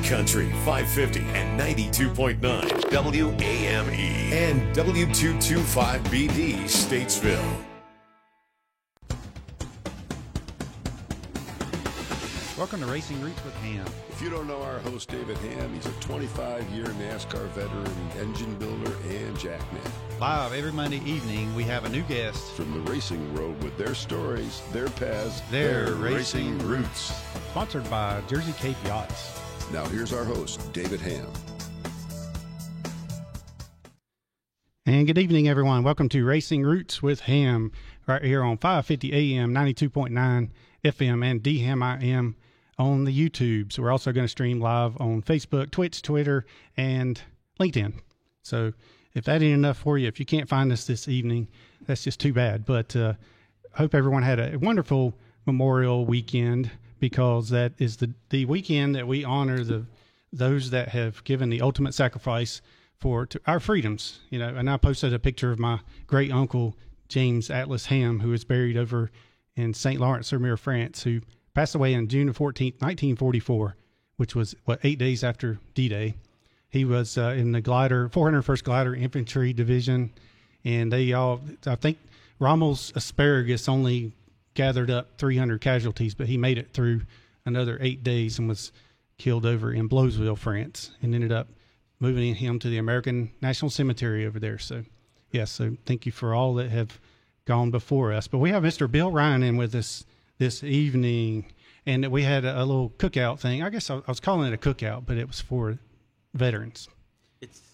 Country 550 and 92.9 WAME and W225BD Statesville. Welcome to Racing Roots with Ham. If you don't know our host, David Ham, he's a 25-year NASCAR veteran, engine builder, and jackman. Live every Monday evening, we have a new guest From the racing road with their stories, their paths, their racing roots. Sponsored by Jersey Cape Yachts. Now here's our host, David Ham. And good evening, everyone. Welcome to Racing Roots with Ham, right here on 550 AM, 92.9 FM, and DHAM-IM on the YouTube. So we're also going to stream live on Facebook, Twitch, Twitter, and LinkedIn. So if that ain't enough for you, if you can't find us this evening, that's just too bad. But hope everyone had a wonderful Memorial weekend, because that is the weekend that we honor those that have given the ultimate sacrifice for our freedoms. You know, and I posted a picture of my great uncle James Atlas Ham, who is buried over in St. Lawrence-sur-Mer, France, who passed away on June 14th, 1944, which was 8 days after D-Day. He was in the 401st Glider Infantry Division, and I think Rommel's asparagus only gathered up 300 casualties, but he made it through another 8 days and was killed over in Blowsville, France, and ended up moving him to the American National Cemetery over there. So, yes, so thank you for all that have gone before us. But we have Mr. Bill Ryan in with us this evening, and we had a little cookout thing. I guess I was calling it a cookout, but it was for veterans.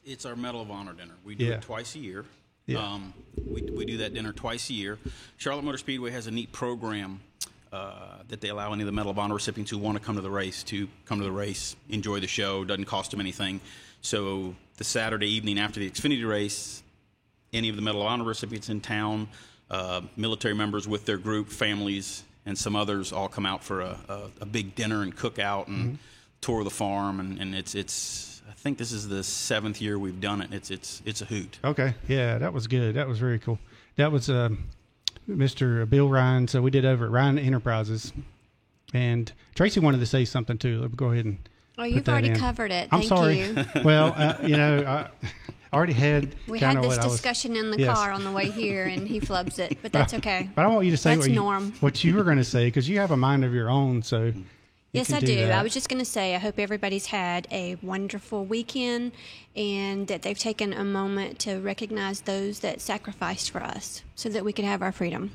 It's our Medal of Honor dinner. We do it twice a year. Yeah. We do that dinner twice a year. Charlotte Motor Speedway has a neat program that they allow any of the Medal of Honor recipients who want to come to the race, enjoy the show. Doesn't cost them anything. So the Saturday evening after the Xfinity race, any of the Medal of Honor recipients in town, military members with their group, families, and some others all come out for a big dinner and cookout and tour the farm, and it's I think this is the 7th year we've done it. It's a hoot. Okay, yeah, that was good. That was very cool. That was Mr. Bill Ryan. So we did over at Ryan Enterprises, and Tracy wanted to say something too. Let me go ahead and. Oh, you've already covered it. I'm sorry. You. Well, I already had. We had this discussion in the car on the way here, and he flubs it, but that's okay. But I want you to say what you were going to say, because you have a mind of your own. So. Yes, I do. I was just going to say, I hope everybody's had a wonderful weekend, and that they've taken a moment to recognize those that sacrificed for us so that we could have our freedom.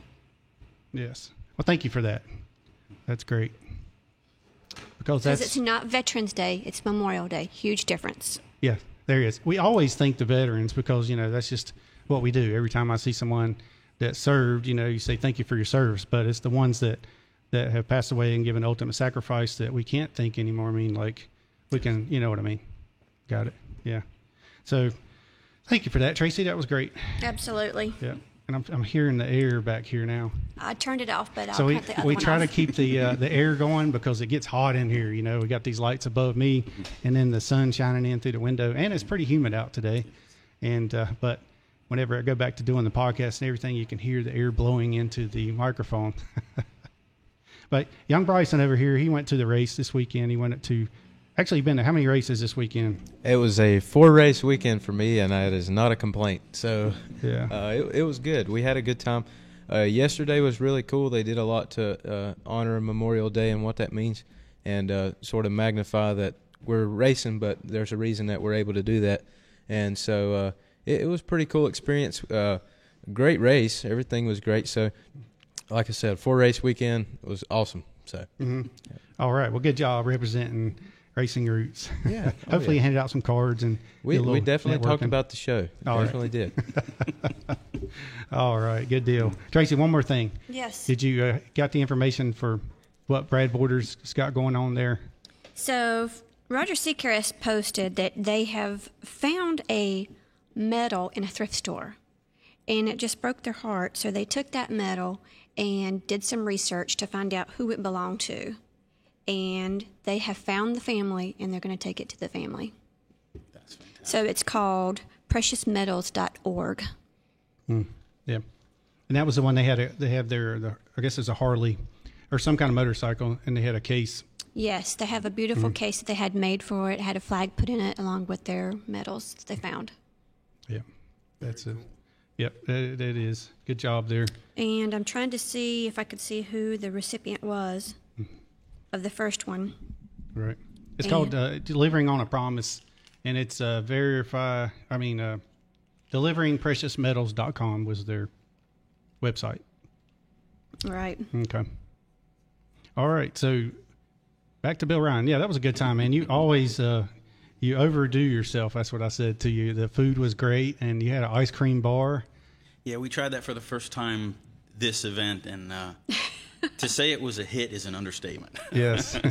Yes. Well, thank you for that. That's great. Because it's not Veterans Day, it's Memorial Day. Huge difference. Yeah, there is. We always thank the veterans because, that's just what we do. Every time I see someone that served, you say thank you for your service, but it's the ones that have passed away and given ultimate sacrifice that we can't thank anymore. I mean, like, we can, you know what I mean? Got it. Yeah. So thank you for that, Tracy. That was great. Absolutely. Yeah. And I'm hearing the air back here now. I turned it off, but I'll so cut the other we one try off. to keep the air going because it gets hot in here. We got these lights above me, and then the sun shining in through the window, and it's pretty humid out today. And but whenever I go back to doing the podcast and everything, you can hear the air blowing into the microphone. But young Bryson over here, he went to the race this weekend. He went to actually been to how many races this weekend? It was a 4-race weekend for me, and that is not a complaint. So yeah, it was good. We had a good time. Yesterday was really cool. They did a lot to honor Memorial Day and what that means, and sort of magnify that we're racing, but there's a reason that we're able to do that. And so it was a pretty cool experience. Great race. Everything was great. So, like I said, 4-race weekend was awesome. So, yeah. All right. Well, good job representing Racing Roots. Yeah. Hopefully you handed out some cards and we definitely talked about the show. Definitely did. All right. Good deal. Tracy, one more thing. Yes. Did you got the information for what Brad Borders has got going on there? So Roger Seacrest posted that they have found a medal in a thrift store, and it just broke their heart. So they took that medal and did some research to find out who it belonged to. And they have found the family, and they're going to take it to the family. That's fantastic. So it's called preciousmedals.org. Yeah. And that was the one they had. They have their I guess it's a Harley or some kind of motorcycle, and they had a case Yes, they have a beautiful case that they had made for it. Had a flag put in it along with their medals that they found. Yeah, that's it. Yep, that is. Good job there. And I'm trying to see if I could see who the recipient was of the first one. Right. It's called Delivering on a Promise, and it's deliveringpreciousmetals.com was their website. Right. Okay. All right, so back to Bill Ryan. Yeah, that was a good time, man. You always you overdo yourself. That's what I said to you. The food was great, and you had an ice cream bar. Yeah, we tried that for the first time this event, and to say it was a hit is an understatement. Yes. I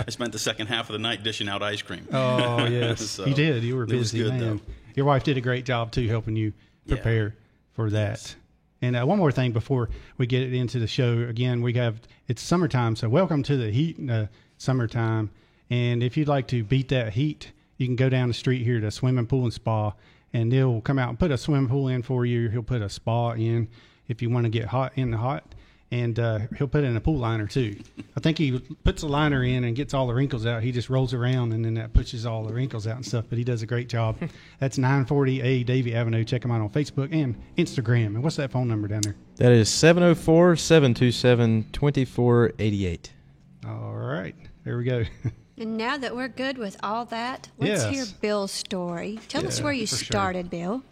spent the second half of the night dishing out ice cream. Oh, yes. So you did. You were busy, good, man. though. Your wife did a great job, too, helping you prepare for that. Yes. And one more thing before we get into the show. Again, it's summertime, so welcome to the heat in the summertime. And if you'd like to beat that heat, you can go down the street here to Swimming Pool and Spa, and they'll come out and put a swimming pool in for you. He'll put a spa in if you want to get hot in the hot. And he'll put in a pool liner, too. I think he puts a liner in and gets all the wrinkles out. He just rolls around, and then that pushes all the wrinkles out and stuff. But he does a great job. That's 940A Davie Avenue. Check him out on Facebook and Instagram. And what's that phone number down there? That is 704-727-2488. All right. There we go. And now that we're good with all that, let's hear Bill's story. Tell us where you started, Bill.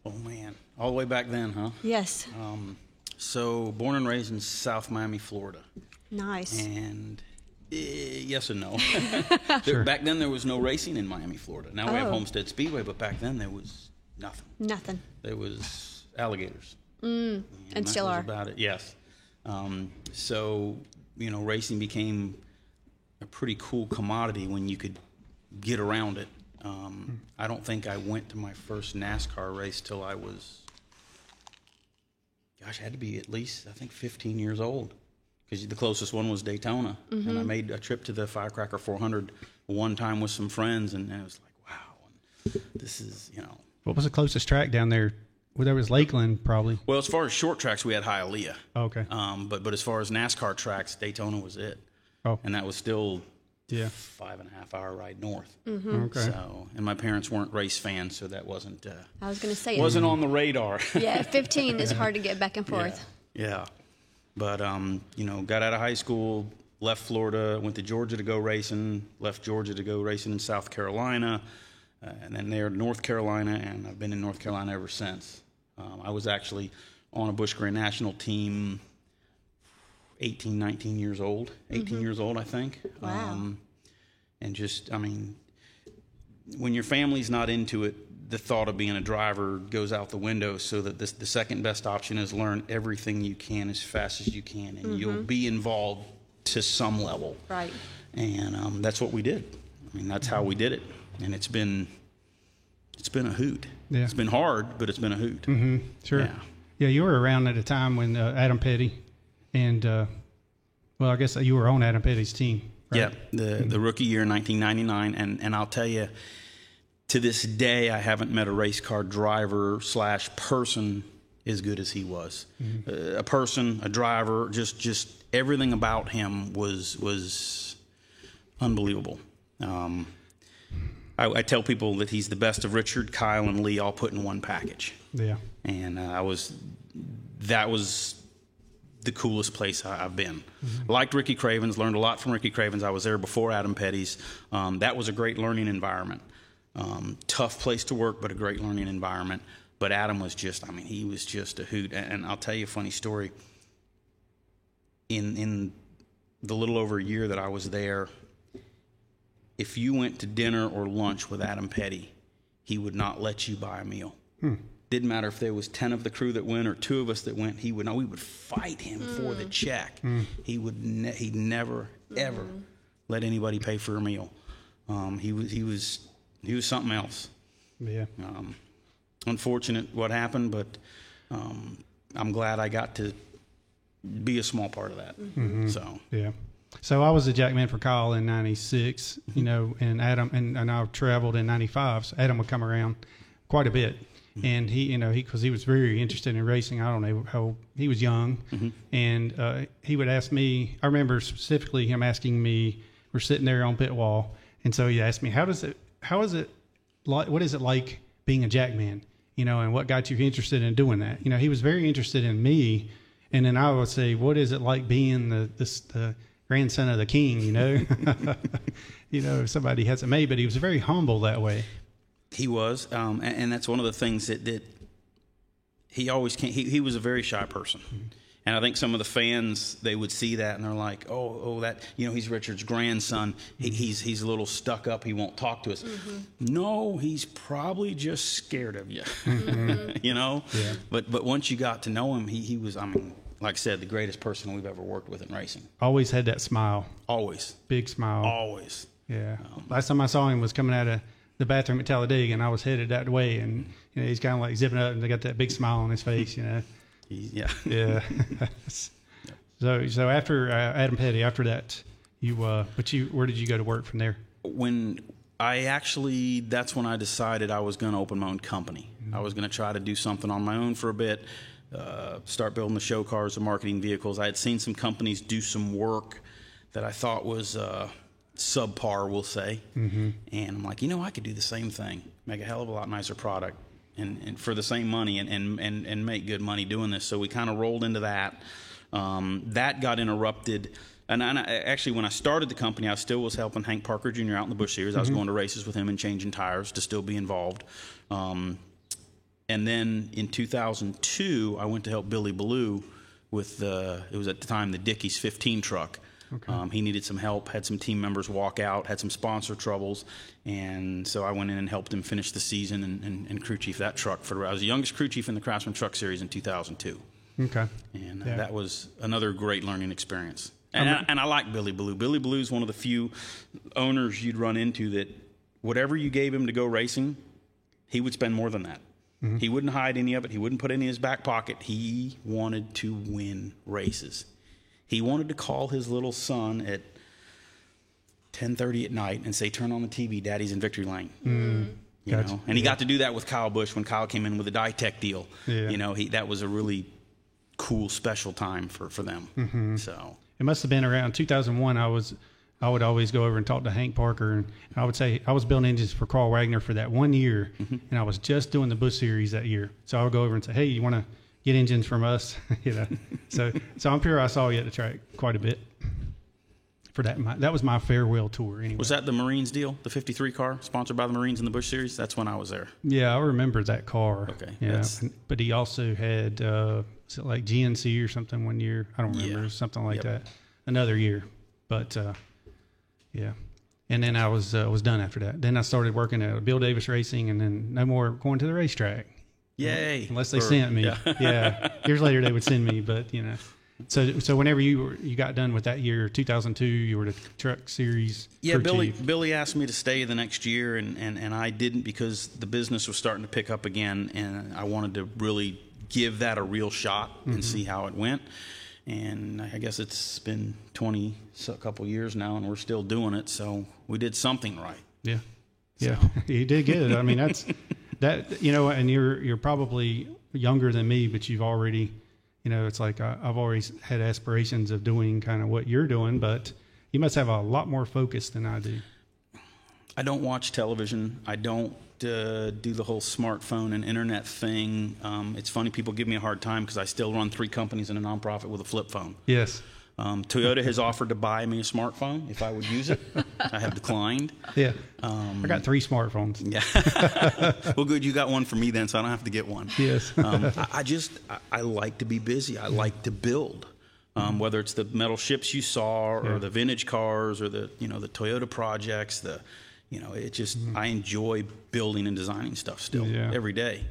Oh, man. All the way back then, huh? Yes. So, born and raised in South Miami, Florida. Nice. And yes and no. Back then, there was no racing in Miami, Florida. Now we have Homestead Speedway, but back then there was nothing. Nothing. There was alligators. And still are. About it, yes. So, racing became a pretty cool commodity when you could get around it. I don't think I went to my first NASCAR race till I was... Gosh, I had to be at least, I think, 15 years old, because the closest one was Daytona. And I made a trip to the Firecracker 400 one time with some friends, and I was like, wow, this is, What was the closest track down there? Well, there was Lakeland, probably. Well, as far as short tracks, we had Hialeah. Okay. But as far as NASCAR tracks, Daytona was it. Oh. And that was still... 5.5 hour ride north. Okay. So, and my parents weren't race fans, so that wasn't. I was going to say wasn't on the radar. Yeah, 15 is hard to get back and forth. Yeah. But got out of high school, left Florida, went to Georgia to go racing, left Georgia to go racing in South Carolina, and then there North Carolina, and I've been in North Carolina ever since. I was actually on a Busch Grand National team. 18, 19 years old, 18 years old, I think. Wow. And just, when your family's not into it, the thought of being a driver goes out the window, so that the second best option is learn everything you can as fast as you can, and you'll be involved to some level. Right. And that's what we did. That's how we did it. And it's been a hoot. Yeah. It's been hard, but it's been a hoot. Mm-hmm. Sure. Yeah, you were around at a time when Adam Petty and, I guess you were on Adam Petty's team. Right? Yeah, the rookie year in 1999. And I'll tell you, to this day, I haven't met a race car driver / person as good as he was. A person, a driver, just everything about him was unbelievable. I tell people that he's the best of Richard, Kyle, and Lee all put in one package. Yeah. And that was the coolest place I've been. Liked Ricky Cravens, learned a lot from Ricky Cravens. I was there before Adam Petty's. That was a great learning environment. Tough place to work, but a great learning environment. But Adam was he was just a hoot. And I'll tell you a funny story. In the little over a year that I was there, if you went to dinner or lunch with Adam Petty, he would not let you buy a meal. Didn't matter if there was 10 of the crew that went or 2 of us that went. We would fight him for the check. He'd never ever let anybody pay for a meal. He was something else. Yeah. Unfortunate what happened, but I'm glad I got to be a small part of that. So yeah. So I was a jackman for Kyle in '96, and Adam and I traveled in '95. So Adam would come around quite a bit. And because he was very interested in racing. I don't know how he was young, and he would ask me. I remember specifically him asking me. We're sitting there on pit wall, and so he asked me, "How is it like? What is it like being a jackman? And what got you interested in doing that?" He was very interested in me, and then I would say, "What is it like being the grandson of the king?" Somebody hasn't made, but he was very humble that way. He was, and that's one of the things that he always can't. He was a very shy person, and I think some of the fans, they would see that and they're like, "Oh, that he's Richard's grandson. He's a little stuck up. He won't talk to us." No, he's probably just scared of you, Yeah. But once you got to know him, he was. I mean, like I said, the greatest person we've ever worked with in racing. Always had that smile. Always. Big smile. Always. Yeah. Last time I saw him was coming out of the bathroom at Talladega, and I was headed that way, and he's kind of like zipping up, and they got that big smile on his face. Yeah. So after Adam Petty, after that, where did you go to work from there? That's when I decided I was going to open my own company. I was going to try to do something on my own for a bit, start building the show cars, the marketing vehicles. I had seen some companies do some work that I thought was subpar, we'll say. And I'm like, I could do the same thing, make a hell of a lot nicer product, and for the same money, and make good money doing this. So we kind of rolled into that. That got interrupted. And actually, when I started the company, I still was helping Hank Parker Jr. out in the Busch Series. I was going to races with him and changing tires to still be involved. And then in 2002, I went to help Billy Ballou with it was at the time the Dickies 15 truck. Okay. He needed some help, had some team members walk out, had some sponsor troubles, and so I went in and helped him finish the season and crew chief that truck. I was the youngest crew chief in the Craftsman Truck Series in 2002. Okay. And that was another great learning experience. And I like Billy Ballou. Billy Ballou's one of the few owners you'd run into that whatever you gave him to go racing, he would spend more than that. He wouldn't hide any of it. He wouldn't put any in his back pocket. He wanted to win races. He wanted to call his little son at 10:30 at night and say, "Turn on the TV, Daddy's in Victory Lane." Gotcha. And he got to do that with Kyle Busch when Kyle came in with a Dytech deal. Yeah. That was a really cool, special time for them. So it must have been around 2001. I would always go over and talk to Hank Parker, and I would say I was building engines for Carl Wagner for that 1 year, and I was just doing the Busch Series that year. So I would go over and say, "Hey, you want to get engines from us?" So I'm sure I saw you at the track quite a bit for that. That was my farewell tour. Anyway, was that the Marines deal, the '53 car sponsored by the Marines in the Busch Series? That's when I was there. Yeah, I remember that car. Okay, yeah, but he also had is it like GNC or something 1 year? I don't remember, something like that. Another year, but yeah. And then I was done after that. Then I started working at Bill Davis Racing, and then no more going to the racetrack. Yay! Unless they sent me. Yeah. Years later they would send me, but So whenever you got done with that year, 2002, you were the Truck Series. Yeah, Billy asked me to stay the next year, and I didn't because the business was starting to pick up again, and I wanted to really give that a real shot and see how it went. And I guess it's been a couple years now, and we're still doing it. So we did something right. Yeah, yeah, you did good. I mean, that's that. And you're probably younger than me, but you've already. It's like I've always had aspirations of doing kind of what you're doing, but you must have a lot more focus than I do. I don't watch television. I don't do the whole smartphone and internet thing. It's funny, people give me a hard time because I still run 3 companies in a nonprofit with a flip phone. Yes. Toyota has offered to buy me a smartphone if I would use it. I have declined. Yeah. I got 3 smartphones. Yeah. Well, good. You got one for me then, so I don't have to get one. Yes. I like to be busy. I like to build. Whether it's the metal ships you saw or the vintage cars or the the Toyota projects, I enjoy building and designing stuff still every day.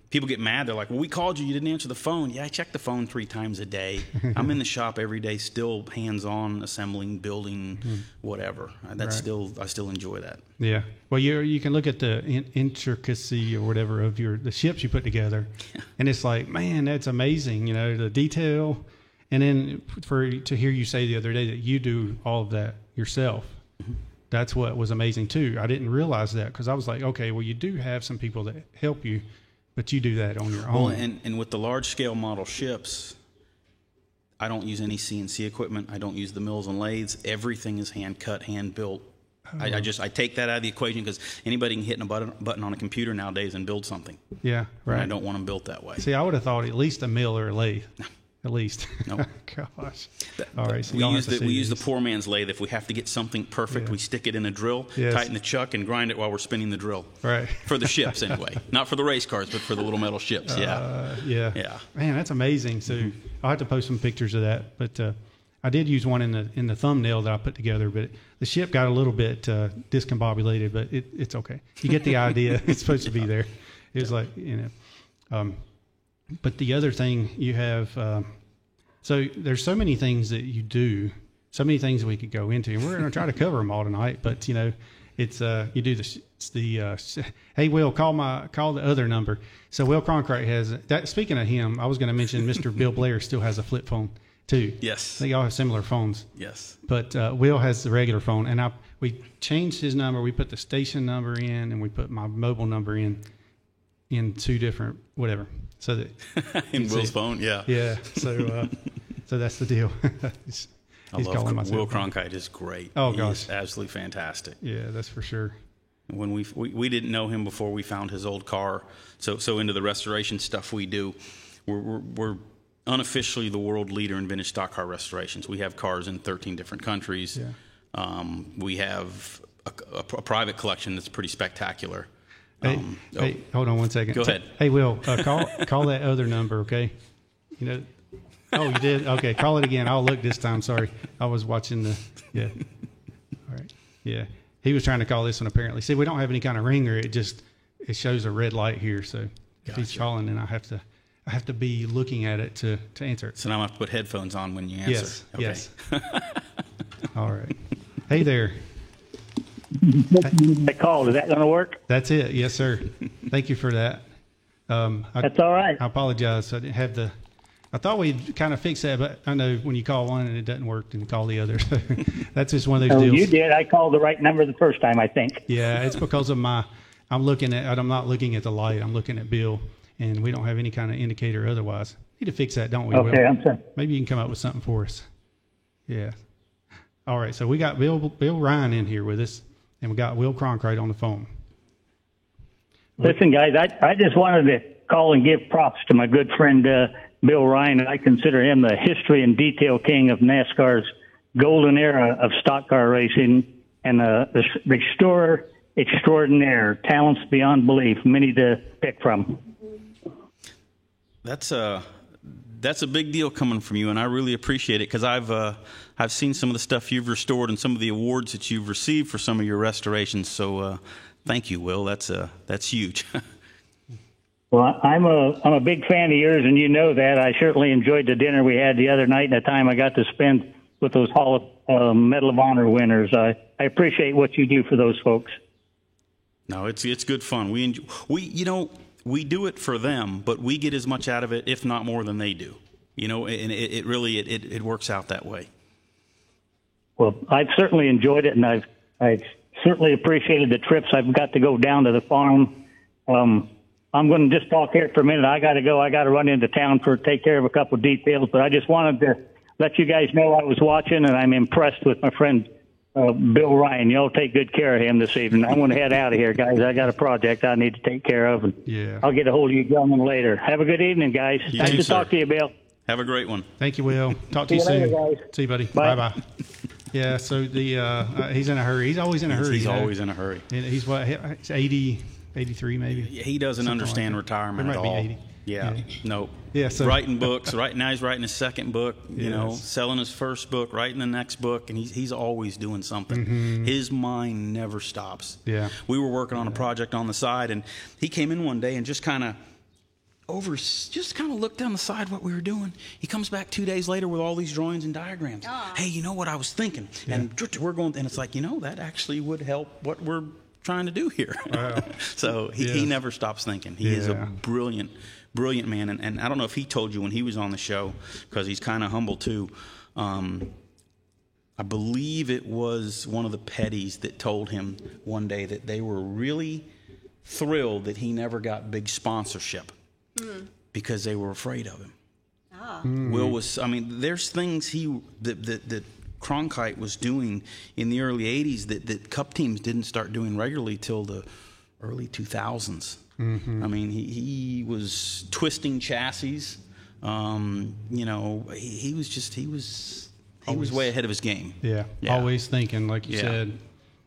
People get mad. They're like, "Well, we called you didn't answer the phone." Yeah, I check the phone 3 times a day. I'm in the shop every day, still hands-on, assembling, building, whatever. I still enjoy that. Yeah. Well, you can look at the intricacy or whatever of the ships you put together, and it's like, man, that's amazing. The detail, and then to hear you say the other day that you do all of that yourself. That's what was amazing too. I didn't realize that because I was like, okay, well, you do have some people that help you, but you do that on your own. Well, and with the large scale model ships, I don't use any CNC equipment. I don't use the mills and lathes. Everything is hand cut, hand built. I take that out of the equation because anybody can hit a button on a computer nowadays and build something. Yeah, right. And I don't want them built that way. See, I would have thought at least a mill or a lathe. At least. No. Gosh. All right. So we use the poor man's lathe. If we have to get something perfect, we stick it in a drill, tighten the chuck, and grind it while we're spinning the drill. Right. For the ships, anyway. Not for the race cars, but for the little metal ships. Yeah. Man, that's amazing. So I'll have to post some pictures of that. But I did use one in the thumbnail that I put together. But the ship got a little bit discombobulated, but it's okay. You get the idea. It's supposed to be there. It was like, but the other thing you have, so there's so many things that you do, so many things we could go into, and we're going to try to cover them all tonight. But it's you do hey Will, call the other number. So Will Cronkite has that. Speaking of him, I was going to mention Mr. Bill Blair still has a flip phone too. Yes, they all have similar phones. Yes, but Will has the regular phone, and we changed his number. We put the station number in, and we put my mobile number in two different whatever. So that in Will's phone, yeah. So that's the deal. he's calling myself. Will Cronkite is great. Oh gosh, he's absolutely fantastic. Yeah, that's for sure. When we didn't know him before we found his old car, so into the restoration stuff we do, we're unofficially the world leader in vintage stock car restorations. We have cars in 13 different countries. Yeah. We have a private collection that's pretty spectacular. Hey, hold on one second. Go ahead. Hey, Will, call that other number, okay? Oh, you did? Okay, call it again. I'll look this time. Sorry. I was watching All right. Yeah. He was trying to call this one apparently. See, we don't have any kind of ringer. It shows a red light here. So if he's calling, then I have to be looking at it to answer it. So now I have to put headphones on when you answer. Yes. Okay. Yes. All right. Hey there. I called. Is that going to work? That's it. Yes, sir. Thank you for that. That's all right. I apologize. I didn't have I thought we'd kind of fix that, but I know when you call one and it doesn't work, then call the other. That's just one of those deals. You did. I called the right number the first time, I think. Yeah, it's because of I'm not looking at the light. I'm looking at Bill, and we don't have any kind of indicator otherwise. Need to fix that, don't we, Okay, Will? I'm sorry. Maybe you can come up with something for us. Yeah. All right, so we got Bill Ryan in here with us, and we got Will Cronkite on the phone. Listen, guys, I just wanted to call and give props to my good friend Bill Ryan. I consider him the history and detail king of NASCAR's golden era of stock car racing, and the restorer extraordinaire, talents beyond belief, many to pick from. That's a big deal coming from you, and I really appreciate it because I've seen some of the stuff you've restored and some of the awards that you've received for some of your restorations. So thank you, Will. That's huge. Well, I'm a big fan of yours, and you know that. I certainly enjoyed the dinner we had the other night and the time I got to spend with those Medal of Honor winners. I appreciate what you do for those folks. No, it's good fun. We do it for them, but we get as much out of it, if not more, than they do. And it really works out that way. Well, I've certainly enjoyed it, and I've certainly appreciated the trips I've got to go down to the farm. I'm going to just talk here for a minute. I got to go. I got to run into town take care of a couple of details, but I just wanted to let you guys know I was watching, and I'm impressed with my friend Bill Ryan. Y'all take good care of him this evening. I'm going to head out of here, guys. I got a project I need to take care of, and I'll get a hold of you gentlemen later. Have a good evening, guys. Nice to talk to you, Bill. Have a great one. Thank you, Will. Talk to you soon. Later, guys. See you, buddy. Bye. Yeah, so he's in a hurry. He's always in a hurry. He's always in a hurry. He's what? He's 80, 83 maybe. He doesn't understand retirement at all. Be 80. Yeah. No. Yeah. So writing books. Right now he's writing his second book. Selling his first book, writing the next book, and he's always doing something. Mm-hmm. His mind never stops. Yeah. We were working on a project on the side, and he came in one day and just kind of looked down the side what we were doing. He comes back 2 days later with all these drawings and diagrams. Oh. Hey, you know what I was thinking? Yeah. And we're going, and it's like, that actually would help what we're trying to do here. Wow. So he never stops thinking. He is a brilliant man. And I don't know if he told you when he was on the show, because he's kind of humble too. I believe it was one of the Petties that told him one day that they were really thrilled that he never got big sponsorship because they were afraid of him. Will was, I mean, there's things that Cronkite was doing in the early 80s that Cup teams didn't start doing regularly till the early 2000s. Mm-hmm. I mean, he was twisting chassis. You know, he was way ahead of his game. Yeah. Always thinking, like you said.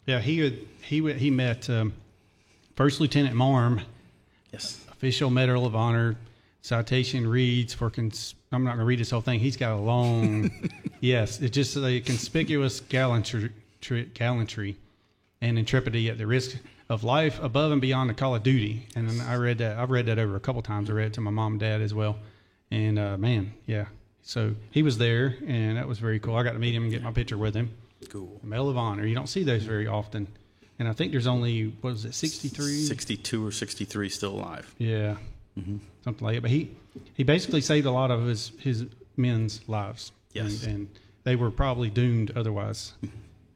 Yeah, he met First Lieutenant Marm. Yes. Official Medal of Honor. Citation reads for I'm not going to read this whole thing. He's got a long, yes, it's just a conspicuous gallantry and intrepidity at the risk of life above and beyond the call of duty. And I read that. I've read that over a couple times. I read it to my mom and dad as well. And man, yeah. So he was there, and that was very cool. I got to meet him and get my picture with him. Cool. Medal of Honor. You don't see those very often. And I think there's only, what was it, 63? 62 or 63 still alive. Yeah. Mm-hmm. Something like that. But he basically saved a lot of his men's lives. Yes. And they were probably doomed otherwise.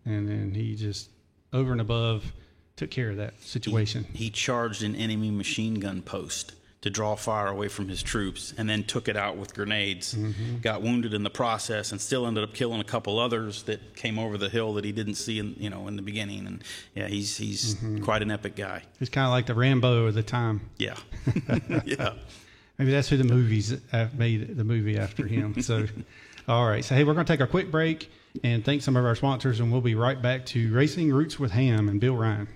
And then he just, over and above, took care of that situation. He charged an enemy machine gun post to draw fire away from his troops, and then took it out with grenades. Mm-hmm. Got wounded in the process, and still ended up killing a couple others that came over the hill that he didn't see in the beginning. And yeah, he's quite an epic guy. He's kind of like the Rambo of the time. Yeah, yeah. Maybe that's who the movies made the movie after him. So, all right. So hey, we're going to take a quick break and thank some of our sponsors, and we'll be right back to Racing Roots with Ham and Bill Ryan.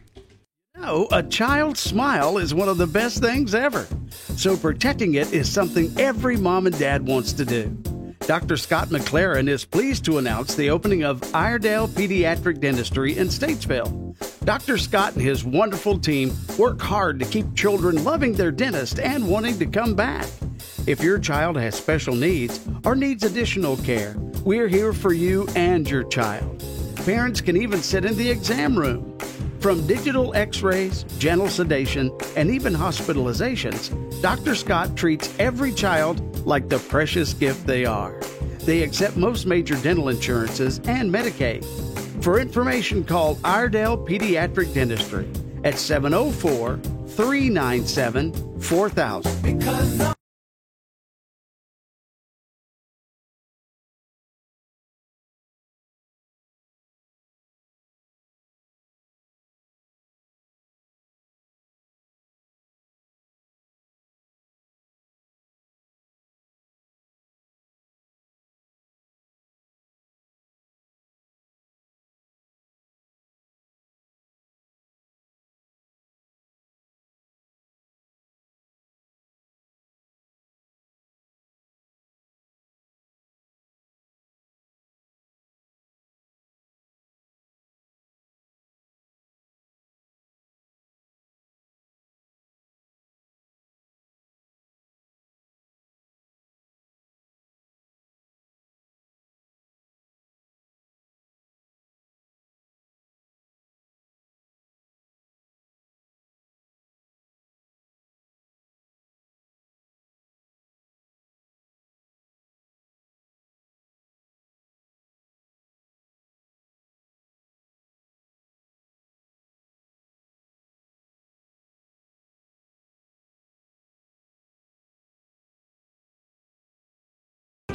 A child's smile is one of the best things ever. So protecting it is something every mom and dad wants to do. Dr. Scott McLaren is pleased to announce the opening of Iredale Pediatric Dentistry in Statesville. Dr. Scott and his wonderful team work hard to keep children loving their dentist and wanting to come back. If your child has special needs or needs additional care, we're here for you and your child. Parents can even sit in the exam room. From digital x-rays, gentle sedation, and even hospitalizations, Dr. Scott treats every child like the precious gift they are. They accept most major dental insurances and Medicaid. For information, call Iredale Pediatric Dentistry at 704-397-4000.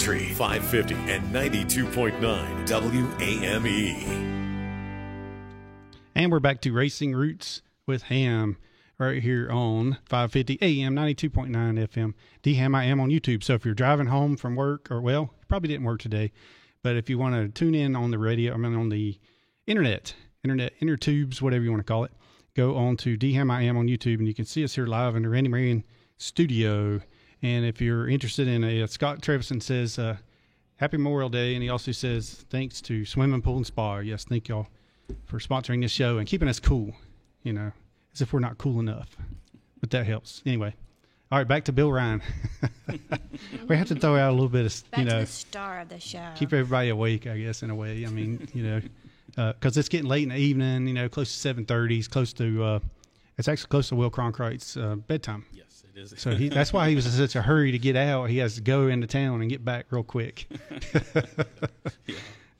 Country 550 and 92.9 WAME. And we're back to Racing Roots with Ham right here on 550 AM, 92.9 FM. D-Ham, I am on YouTube. So if you're driving home from work, or well, you probably didn't work today, but if you want to tune in on the radio, on the internet, inner tubes, whatever you want to call it, go on to D-Ham, I am on YouTube, and you can see us here live in the Randy Marion studio. And if you're interested in Scott Trevison says, Happy Memorial Day. And he also says, thanks to Swimming Pool and Spa. Yes, thank y'all for sponsoring this show and keeping us cool, as if we're not cool enough. But that helps. Anyway. All right, back to Bill Ryan. We have to throw out a little bit of, back to the star of the show. Keep everybody awake, I guess, in a way. I mean, because it's getting late in the evening, close to 7:30. It's actually close to Will Cronkite's bedtime. Yes. So that's why he was in such a hurry to get out. He has to go into town and get back real quick.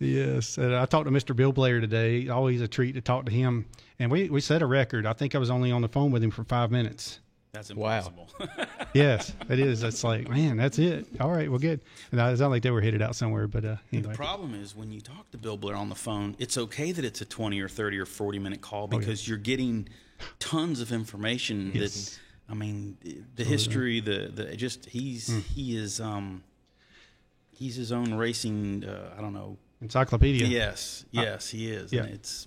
Yes. I talked to Mr. Bill Blair today. Always a treat to talk to him. And we set a record. I think I was only on the phone with him for 5 minutes. That's impossible. Wow. Yes, it is. It's like, man, that's it. All right, well, good. And it's not like they were headed out somewhere, but anyway. The problem is when you talk to Bill Blair on the phone, it's okay that it's a 20 or 30 or 40-minute call because you're getting tons of information. Yes. That, I mean, the history, he's his own racing, I don't know. Encyclopedia. Yes, he is. Yeah. And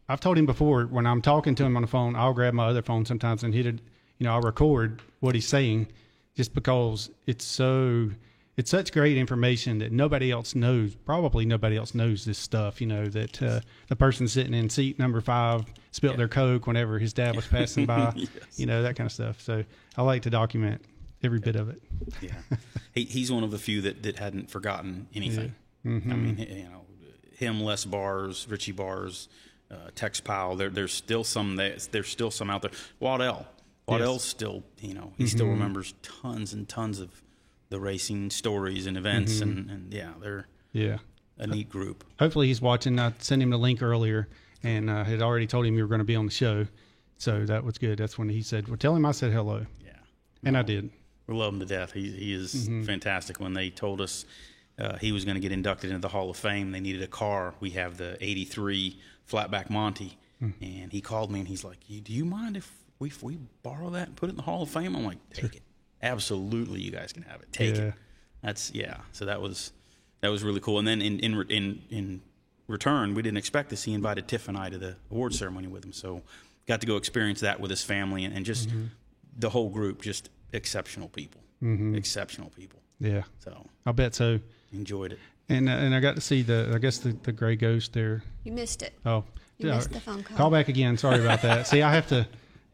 I've told him before, when I'm talking to him on the phone, I'll grab my other phone sometimes and hit it. I'll record what he's saying just because it's such great information that nobody else knows. Probably nobody else knows this stuff, that the person sitting in seat number 5 spilled their Coke whenever his dad was passing by, Yes. That kind of stuff. So I like to document every bit of it. Yeah. He's one of the few that hadn't forgotten anything. Yeah. Mm-hmm. I mean, him, Les Bars, Richie Bars, Tex Powell, there's still some out there. Waddell's still, he still remembers tons and tons of the racing stories and events, and they're a neat group. Hopefully he's watching. I sent him the link earlier and had already told him you were going to be on the show, so that was good. That's when he said, well, tell him I said hello. Yeah. And I did. We love him to death. He is fantastic. When they told us he was going to get inducted into the Hall of Fame, they needed a car. We have the 83 Flatback Monty, and he called me and he's like, do you mind if we borrow that and put it in the Hall of Fame? I'm like, take it. Absolutely, you guys can have it. Take it. So that was really cool. And then in return, we didn't expect this. He invited Tiff and I to the award ceremony with him, so got to go experience that with his family and just the whole group. Just exceptional people. Exceptional people. Yeah. So I bet so. Enjoyed it. And I got to see the Gray Ghost there. You missed it. Oh, you missed the phone call. Call back again. Sorry about that. See, I have to.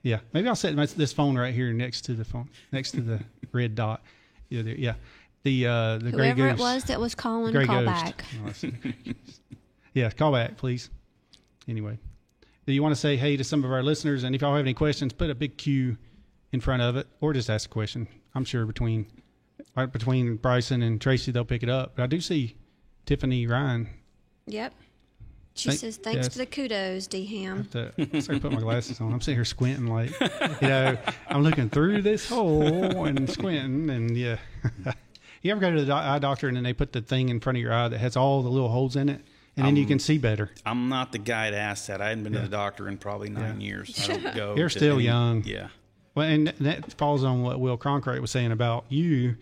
Yeah, maybe I'll set this phone right here next to the red dot. Yeah. The Gray Ghost. Whoever it was that was calling, call back. Yeah, call back, please. Anyway, do you want to say hey to some of our listeners? And if y'all have any questions, put a big Q in front of it, or just ask a question. I'm sure between Bryson and Tracy, they'll pick it up. But I do see Tiffany Ryan. Yep. She says, thanks for the kudos, D-Ham. I'm sorry to put my glasses on. I'm sitting here squinting like, I'm looking through this hole and squinting. And, yeah. You ever go to the eye doctor and then they put the thing in front of your eye that has all the little holes in it, and then you can see better? I'm not the guy to ask that. I hadn't been to the doctor in probably 9 years. I don't go. You're still young. Yeah. Well, and that falls on what Will Cronkite was saying about you,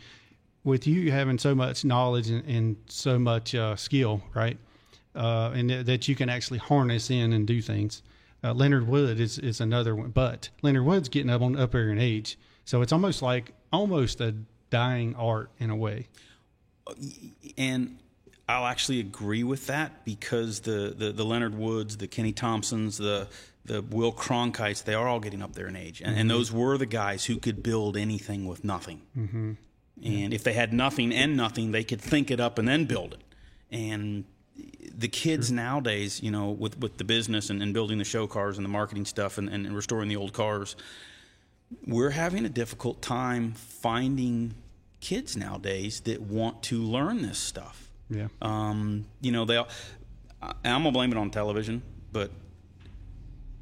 with you having so much knowledge and so much skill, right? And that you can actually harness in and do things. Leonard Wood is another one, but Leonard Wood's getting up there in age, so it's almost a dying art in a way. And I'll actually agree with that, because the Leonard Woods, the Kenny Thompsons, the Will Cronkites, they are all getting up there in age, and those were the guys who could build anything with nothing. And if they had nothing and nothing, they could think it up and then build it. And the kids nowadays, with the business and building the show cars and the marketing stuff and restoring the old cars, we're having a difficult time finding kids nowadays that want to learn this stuff. Yeah. I'm gonna blame it on television, but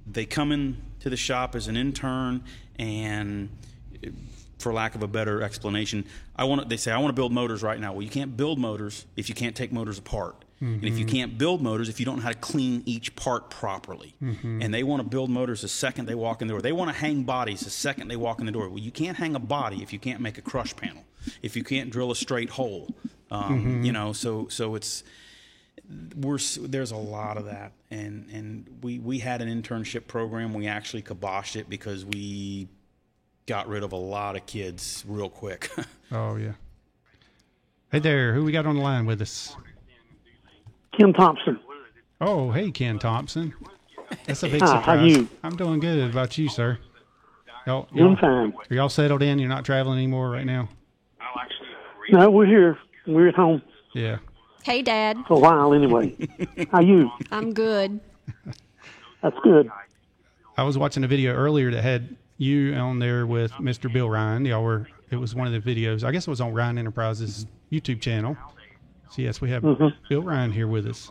they come in to the shop as an intern, and for lack of a better explanation, they say, I want to build motors right now. Well, you can't build motors if you can't take motors apart. And if you can't build motors if you don't know how to clean each part properly. And they want to build motors the second they walk in the door. They want to hang bodies the second they walk in the door. Well, you can't hang a body if you can't make a crush panel, if you can't drill a straight hole. So it's there's a lot of that. And we had an internship program. We actually kiboshed it because we got rid of a lot of kids real quick. Oh, yeah. Hey there, who we got on the line with us? Ken Thompson. Oh, hey, Ken Thompson. That's a big surprise. How are you? I'm doing good. How about you, sir? Doing fine. Are y'all settled in? You're not traveling anymore right now? No, we're here. We're at home. Yeah. Hey, Dad. For a while, anyway. How are you? I'm good. That's good. I was watching a video earlier that had you on there with Mr. Bill Ryan. It was one of the videos. I guess it was on Ryan Enterprises YouTube channel. So, yes, we have Bill Ryan here with us.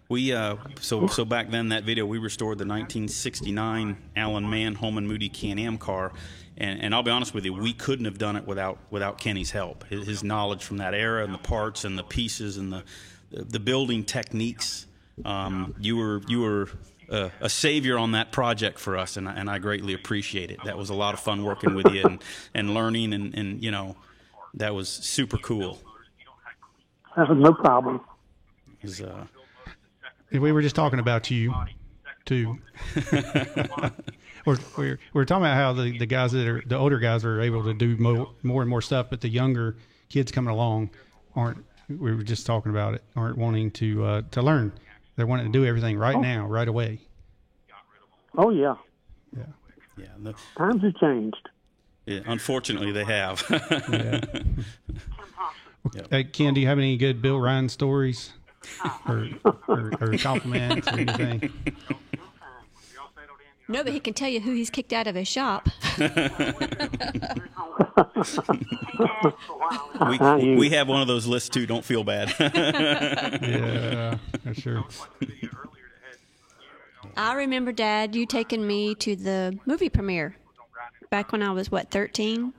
We so back then, that video, we restored the 1969 Alan Mann Holman Moody Can-Am car, and I'll be honest with you, we couldn't have done it without Kenny's help. His knowledge from that era and the parts and the pieces and the building techniques. You were a savior on that project for us, and I greatly appreciate it. That was a lot of fun working with you and learning, and you know, that was super cool. That was no problem. We were just talking about you, too. we're talking about how the guys the older guys are able to do more and more stuff, but the younger kids coming along aren't. We were just talking about it. Aren't wanting to learn. They're wanting to do everything right now, right away. Oh yeah. Yeah. Times have changed. Yeah, unfortunately, they have. Yeah. Hey, Ken, do you have any good Bill Ryan stories? Or compliments or anything? No, but he can tell you who he's kicked out of his shop. we have one of those lists too. Don't feel bad. Yeah, for sure. I remember, Dad, you taking me to the movie premiere back when I was 13.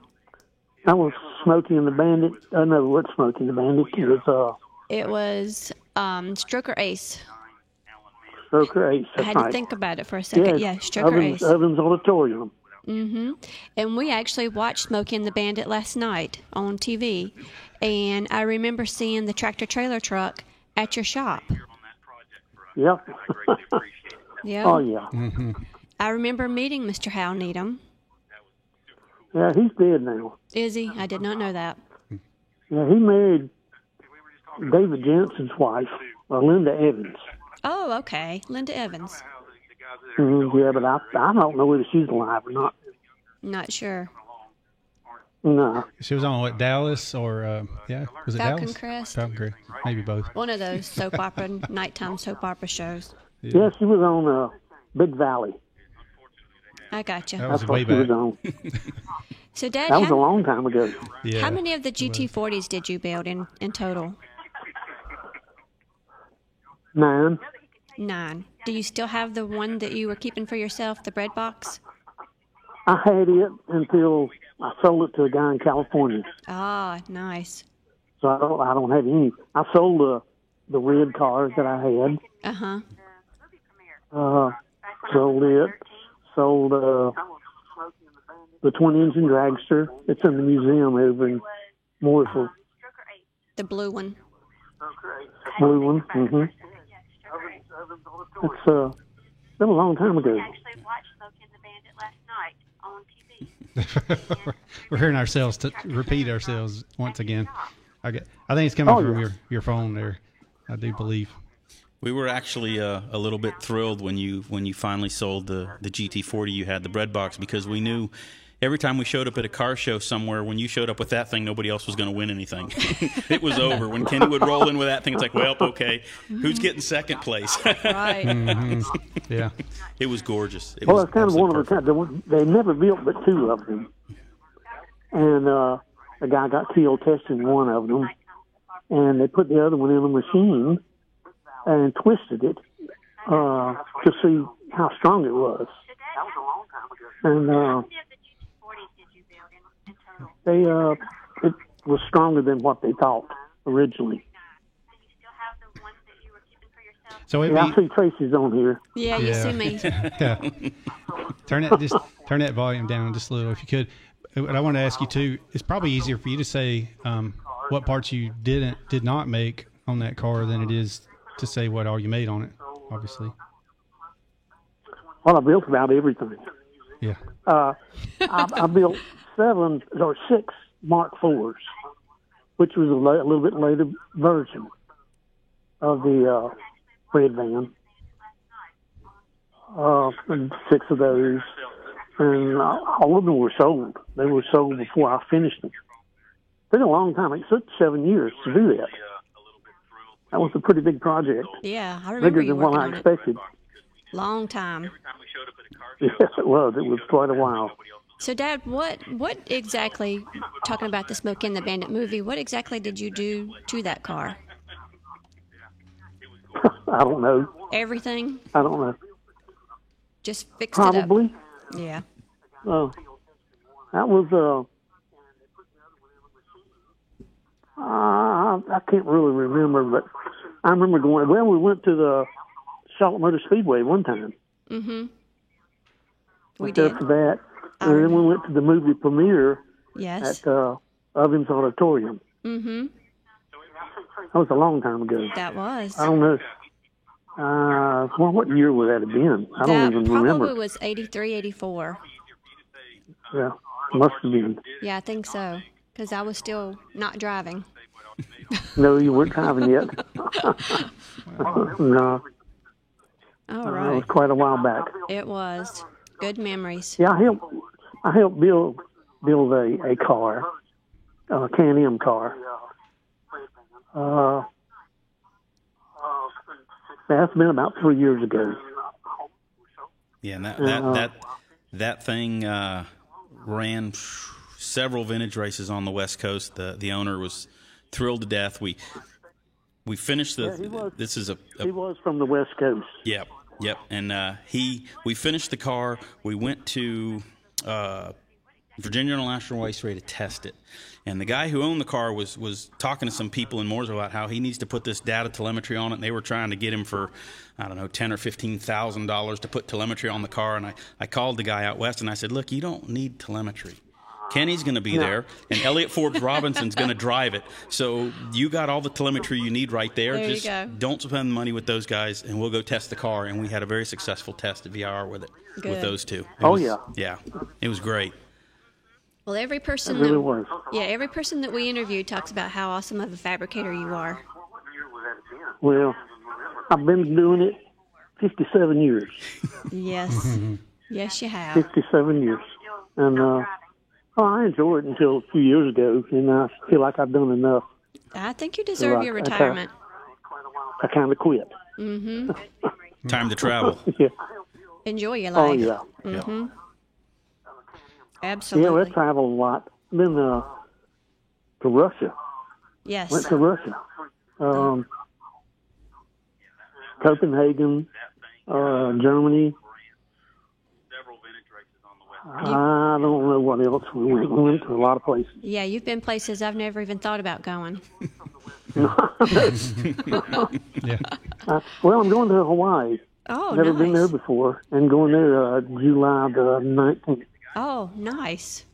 I was Smokey and the Bandit. No, it wasn't Smokey and the Bandit. It was Stroker Ace. Stroker Ace. I had to think about it for a second. Yeah, Stroker Ace. Evans Auditorium. Mm-hmm. And we actually watched Smokey and the Bandit last night on TV, and I remember seeing the tractor trailer truck at your shop. Yep. Yeah. Oh yeah. Mm-hmm. I remember meeting Mr. Hal Needham. Yeah, he's dead now. Is he? I did not know that. Yeah, he married David Jensen's wife, Linda Evans. Oh, okay. Linda Evans. Mm-hmm, yeah, but I don't know whether she's alive or not. Not sure. No. She was on Dallas or was it Falcon Dallas? Crest? Falcon Crest, maybe both. One of those soap opera nighttime soap opera shows. Yeah, she was on Big Valley. I gotcha. That was That's way what she was back. on. So, Dad, that was a long time ago. Yeah. How many of the GT40s did you build in total? 9. 9. Do you still have the one that you were keeping for yourself, the bread box? I had it until I sold it to a guy in California. Ah, nice. So I don't have any. I sold the red car that I had. Uh-huh. Sold it. Sold the twin-engine dragster. It's in the museum over in Mooresville. The blue one. Blue one. Mm-hmm. It's been a long time ago. Actually watched Smokey and the Bandit last night on TV. We're hearing ourselves repeat ourselves once again. I think it's coming from your phone there. I do believe. We were actually a little bit thrilled when you finally sold the GT40 you had, the bread box, because we knew every time we showed up at a car show somewhere, when you showed up with that thing, nobody else was going to win anything. It was over. When Kenny would roll in with that thing, it's like, well, okay, who's getting second place? Right. Mm-hmm. Yeah. It was gorgeous. Well, it's kind of one of the times. They never built but 2 of them. And a guy got killed testing one of them. And they put the other one in a machine and twisted it to see how strong it was. And it was stronger than what they thought originally. So I see Tracy's on here. Yeah, you see me. Yeah. Turn that volume down just a little if you could. What I want to ask you too, it's probably easier for you to say what parts you did not make on that car than it is to say what all you made on it, obviously. Well, I built about everything. Yeah. I built 7 or 6 Mark IVs, which was a little bit later version of the red van. And 6 of those. And all of them were sold. They were sold before I finished them. It took a long time. It took 7 years to do that. That was a pretty big project. Yeah, I remember bigger than what I expected. Long time. Yes, it was. It was quite a while. So, Dad, what exactly, talking about the Smokey and the Bandit movie, what exactly did you do to that car? I don't know. Everything? I don't know. Just fixed Probably. it up. Yeah. That was I can't really remember, but I remember going. Well, we went to the Charlotte Motor Speedway one time. Mm-hmm. We did. For that, and then we went to the movie premiere. Yes. At Ovens Auditorium. Mm-hmm. That was a long time ago. That was. I don't know. Well, what year would that have been? I don't even remember. Probably was 83, 84. Yeah, must have been. Yeah, I think so. Because I was still not driving. No, you weren't driving yet. No. All right. It was quite a while back. It was. Good memories. Yeah, I helped build a car, a Can-Am car. That's been about 3 years ago. Yeah, and that thing ran several vintage races on the West Coast. The owner was thrilled to death. We finished the. Yeah, he was from the West Coast. Yep. And we finished the car. We went to Virginia International Raceway to test it. And the guy who owned the car was talking to some people in Mooresville about how he needs to put this data telemetry on it. And they were trying to get him for, I don't know, $10,000 or $15,000 to put telemetry on the car. And I called the guy out west and I said, look, you don't need telemetry. Kenny's going to be there, and Elliott Forbes Robinson's going to drive it. So you got all the telemetry you need right there. There Just you go. don't spend money with those guys, and we'll go test the car. And we had a very successful test at VIR with it, Good. with those two. Yeah, it was great. Well, every person It really was. every person that we interviewed talks about how awesome of a fabricator you are. Well, I've been doing it 57 years. Yes. Yes, you have. 57 years. And I enjoyed it until a few years ago, and I feel like I've done enough. I think you deserve your retirement. I kind of quit. Mm-hmm. Time to travel. Yeah. Enjoy your life. Oh, yeah. Mm-hmm. Absolutely. Yeah, we traveled a lot. Been to Russia. Yes. Went to Russia. Copenhagen, Germany. I don't know what else we went. We went to a lot of places. Yeah, you've been places I've never even thought about going. Yeah. Well, I'm going to Hawaii. Oh, Never nice. been there before, and going there July the 19th. Oh, nice.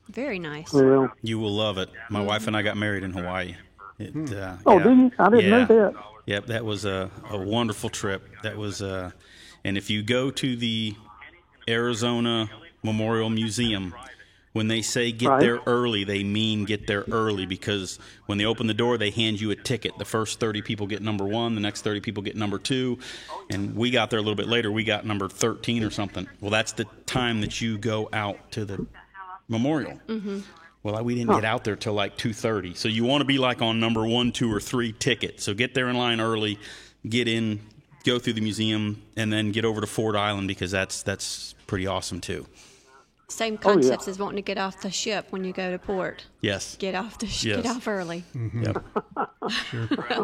Very nice. Well, You will love it. My wife and I got married in Hawaii. did you? I didn't know that. Yep, that was a wonderful trip. That was and if you go to the Arizona Memorial Museum, when they say get there early, they mean get there early, because when they open the door, they hand you a ticket. The first 30 people get number 1, the next 30 people get number 2, and we got there a little bit later. We got number 13 or something. Well, that's the time that you go out to the memorial. Mm-hmm. Well, we didn't get out there till like 2:30. So you want to be like on number 1, 2, or 3 ticket. So get there in line early, get in, go through the museum, and then get over to Ford Island, because that's pretty awesome too. Same concepts as wanting to get off the ship when you go to port. Yes. Get off Yes. get off early. Mm-hmm. Yep.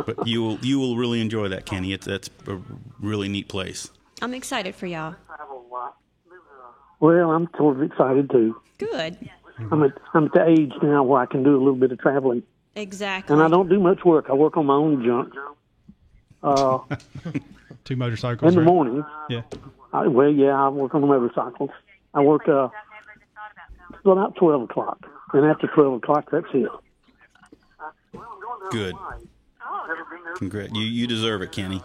But you will really enjoy that, Kenny. That's a really neat place. I'm excited for y'all. Well, I'm sort of excited too. Good. I'm at the age now where I can do a little bit of traveling, Exactly. and I don't do much work. I work on my own junk. 2 motorcycles. In the right? morning. Yeah. I work on the motorcycles. I work till about 12 o'clock. And after 12 o'clock, that's it. Good. Congrats. You deserve it, Kenny.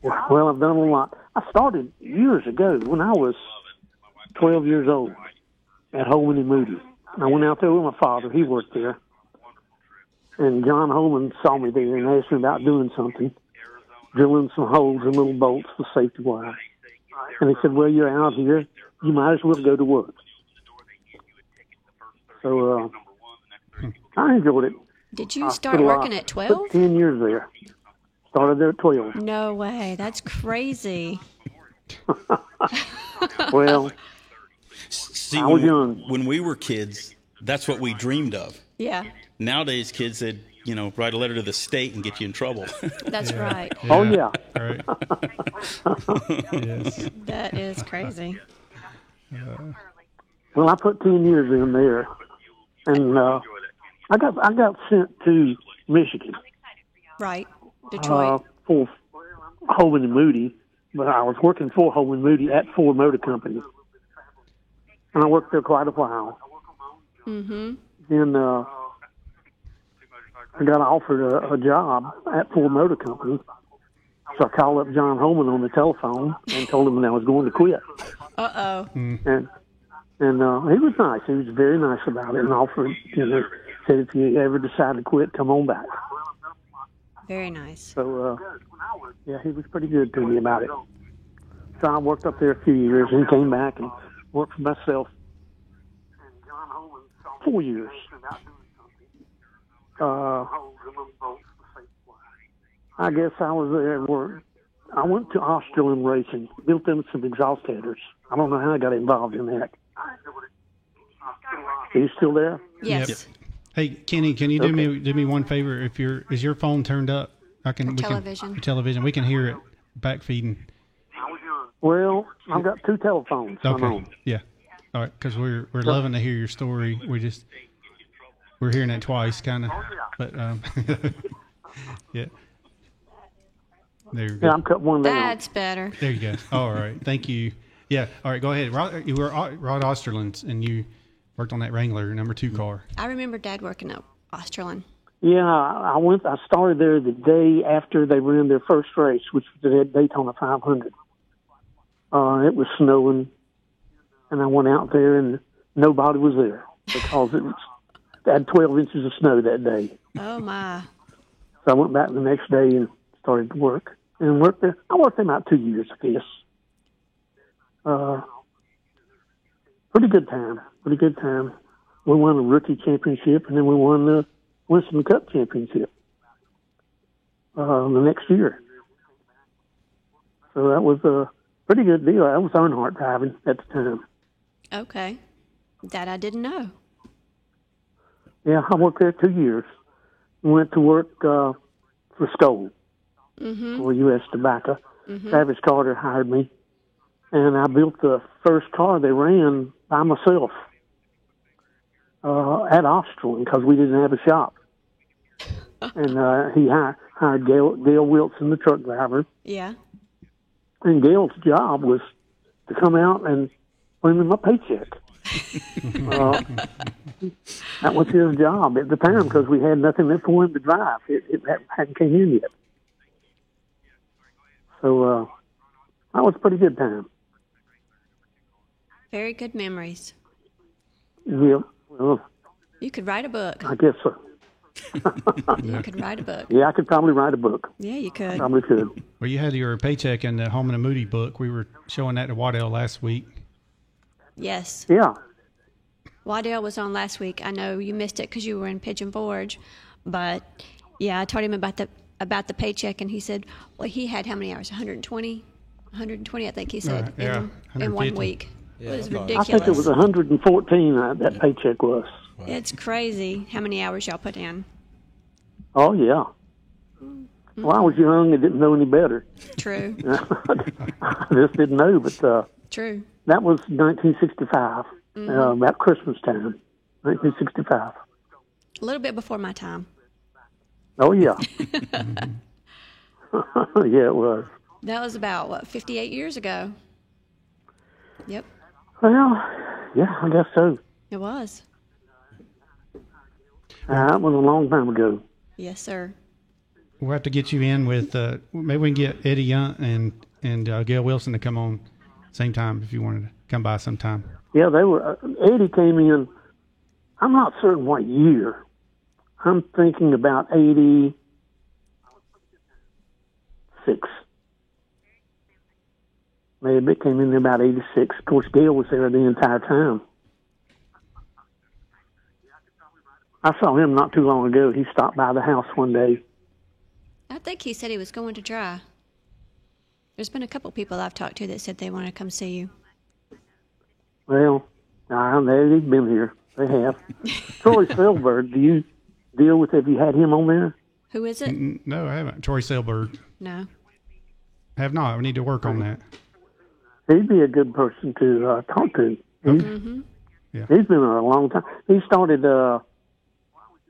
Well, I've done a lot. I started years ago when I was 12 years old at Holman and Moody. I went out there with my father. He worked there. And John Holman saw me there and asked me about doing something, drilling some holes in little bolts for safety wire. And he said, well, you're out here. You might as well go to work. So I enjoyed it. Did you start working at 12? 10 years there. Started there at 12. No way. That's crazy. Well, See, I was young. When we were kids, that's what we dreamed of. Yeah. Nowadays, kids said, write a letter to the state and get you in trouble. That's right. Oh, yeah. Right. Yes. That is crazy. Well, I put 10 years in there, and I got sent to Michigan. Right. Detroit. For Holman and Moody, but I was working for Holman and Moody at Ford Motor Company, and I worked there quite a while. Mm-hmm. Then I got offered a job at Ford Motor Company, so I called up John Holman on the telephone and told him that I was going to quit. Uh-oh. And he was nice. He was very nice about it and offered, said if you ever decide to quit, come on back. Very nice. So, yeah, he was pretty good to me about it. So I worked up there a few years and came back and worked for myself 4 years. I guess I was there where I went to Australian Racing, built them some exhaust headers. I don't know how I got involved in that. Are you still there? Yes. Yep. Hey, Kenny, can you do me one favor? Is your phone turned up? Television. Television. We can hear it back feeding. Well, I've got two telephones. Okay. Yeah. All right, because we're loving to hear your story. We're hearing it twice, kind of, but yeah. There you go. Yeah, I'm cutting one down. That's better. There you go. All right, thank you. Yeah. All right, go ahead. You were Rod Osterland's, and you worked on that Wrangler number 2 car. I remember Dad working at Osterland. Yeah, I started there the day after they ran their first race, which was at Daytona 500. It was snowing, and I went out there, and nobody was there because it had 12 inches of snow that day. Oh, my. So I went back the next day and started to work. And worked there. I worked there about 2 years, I guess. Pretty good time. We won a rookie championship, and then we won the Winston Cup championship the next year. So that was a pretty good deal. That was Earnhardt driving at the time. Okay. That I didn't know. Yeah, I worked there 2 years. Went to work for Skoal, for U.S. Tobacco. Travis Carter hired me, and I built the first car they ran by myself at Osterland because we didn't have a shop. And he hired Gail Wilson, the truck driver. Yeah. And Gail's job was to come out and bring me my paycheck. That was his job at the time because we had nothing for him to drive. It hadn't came in yet. So that was a pretty good time. Very good memories. Yeah, well, you could write a book. I guess so. You could write a book. Yeah, I could probably write a book. Yeah, you could. Probably could. Well, you had your paycheck in the Holman and Moody book. We were showing that to Waddell last week. Yes. Yeah. Waddell was on last week. I know you missed it because you were in Pigeon Forge, but yeah, I told him about the paycheck, and he said, well, he had how many hours? 120, I think he said, in 1 week. Yeah, it was I ridiculous. think it was 114 that paycheck was. It's crazy how many hours y'all put in. Oh, yeah. Well, I was young and didn't know any better. True. I just didn't know, but True. That was 1965, about Christmas time, 1965. A little bit before my time. Oh, yeah. Yeah, it was. That was about, 58 years ago? Yep. Well, yeah, I guess so. It was. That was a long time ago. Yes, sir. We'll have to get you in with, maybe we can get Eddie Yunt and Gail Wilson to come on same time if you wanted to come by sometime. Yeah, they were. Eddie came in, I'm not certain what year. I'm thinking about 86. Maybe it came in there about 86. Of course, Gail was there the entire time. I saw him not too long ago. He stopped by the house one day. I think he said he was going to try. There's been a couple people I've talked to that said they want to come see you. Well, they've been here. They have. Troy Silver, do you deal with? Have you had him on there? Who is it? No, I haven't. Troy Selberg. No. Have not. We need to work on that. He'd be a good person to talk to. Yeah. He's been there a long time. He started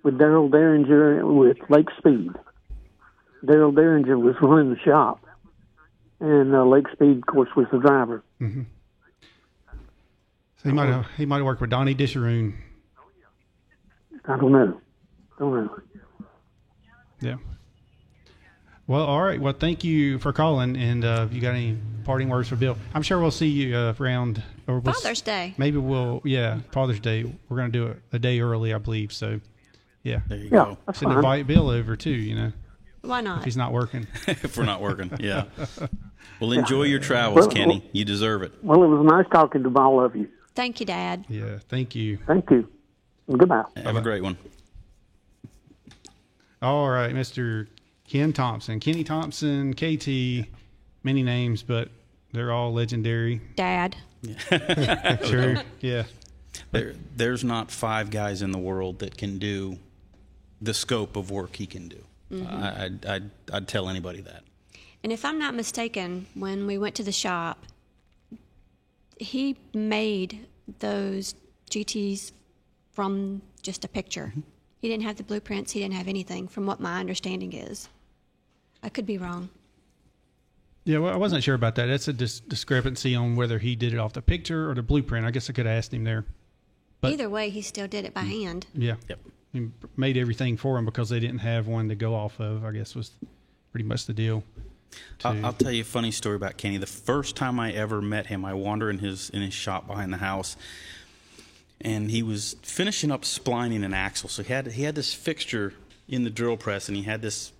with Daryl Derringer with Lake Speed. Daryl Derringer was running the shop, and Lake Speed, of course, was the driver. Mm-hmm. So he might have worked with Donnie Disharoon. I don't know. Yeah. Well, all right. Well, thank you for calling. And if you got any parting words for Bill, I'm sure we'll see you around Father's Day. Maybe Father's Day. We're going to do it a day early, I believe. So, yeah. There you go. Should invite Bill over too. Why not? If he's not working. If we're not working, yeah. Well, enjoy your travels, Kenny. You deserve it. Well, it was nice talking to all of you. Thank you, Dad. Yeah, thank you. Thank you. Goodbye. Have a great one. All right, Mr. Ken Thompson. Kenny Thompson, KT, many names, but they're all legendary. Dad. True, yeah. There's not 5 guys in the world that can do the scope of work he can do. Mm-hmm. I'd tell anybody that. And if I'm not mistaken, when we went to the shop, he made those GTs from just a picture. Mm-hmm. He didn't have the blueprints. He didn't have anything, from what my understanding is. I could be wrong. Yeah, well, I wasn't sure about that. That's a discrepancy on whether he did it off the picture or the blueprint. I guess I could have asked him there. But either way, he still did it by hand. Yeah. Yep. He made everything for him because they didn't have one to go off of, I guess was pretty much the deal. I'll tell you a funny story about Kenny. The first time I ever met him, I wander in his shop behind the house, and he was finishing up splining an axle. So he had this fixture in the drill press, and he had this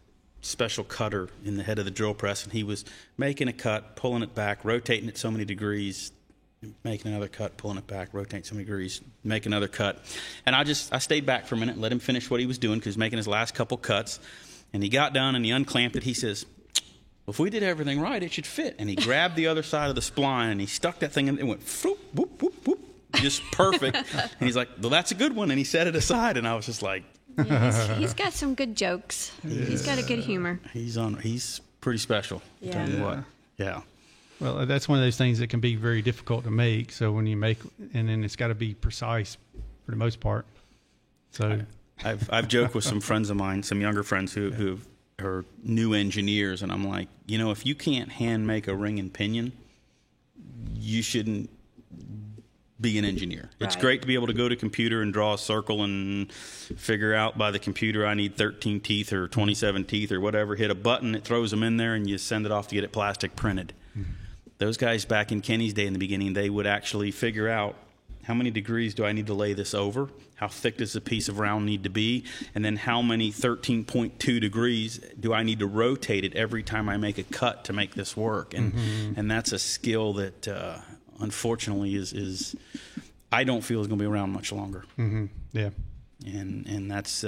special cutter in the head of the drill press, and he was making a cut, pulling it back, rotating it so many degrees, making another cut, pulling it back, rotating so many degrees, make another cut. And I stayed back for a minute and let him finish what he was doing because he was making his last couple cuts. And he got done and he unclamped it. He says, well, if we did everything right, it should fit. And he grabbed the other side of the spline and he stuck that thing in. It went whoop, whoop, whoop, whoop, just perfect. And he's like, well, that's a good one. And he set it aside. And I was just like, yeah, he's got some good jokes. Yeah. He's got a good humor. He's pretty special. Yeah. Tell you what. Yeah. Well, that's one of those things that can be very difficult to make. So when you make, and then it's got to be precise for the most part. So I've joked with some friends of mine, some younger friends who are new engineers, and I'm like, if you can't hand make a ring and pinion, you shouldn't be an engineer. Right. It's great to be able to go to computer and draw a circle and figure out by the computer I need 13 teeth or 27 teeth or whatever. Hit a button, it throws them in there, and you send it off to get it plastic printed. Mm-hmm. Those guys back in Kenny's day in the beginning, they would actually figure out how many degrees do I need to lay this over? How thick does a piece of round need to be? And then how many 13.2 degrees do I need to rotate it every time I make a cut to make this work? And that's a skill that unfortunately is I don't feel is going to be around much longer. Mm-hmm. Yeah. And that's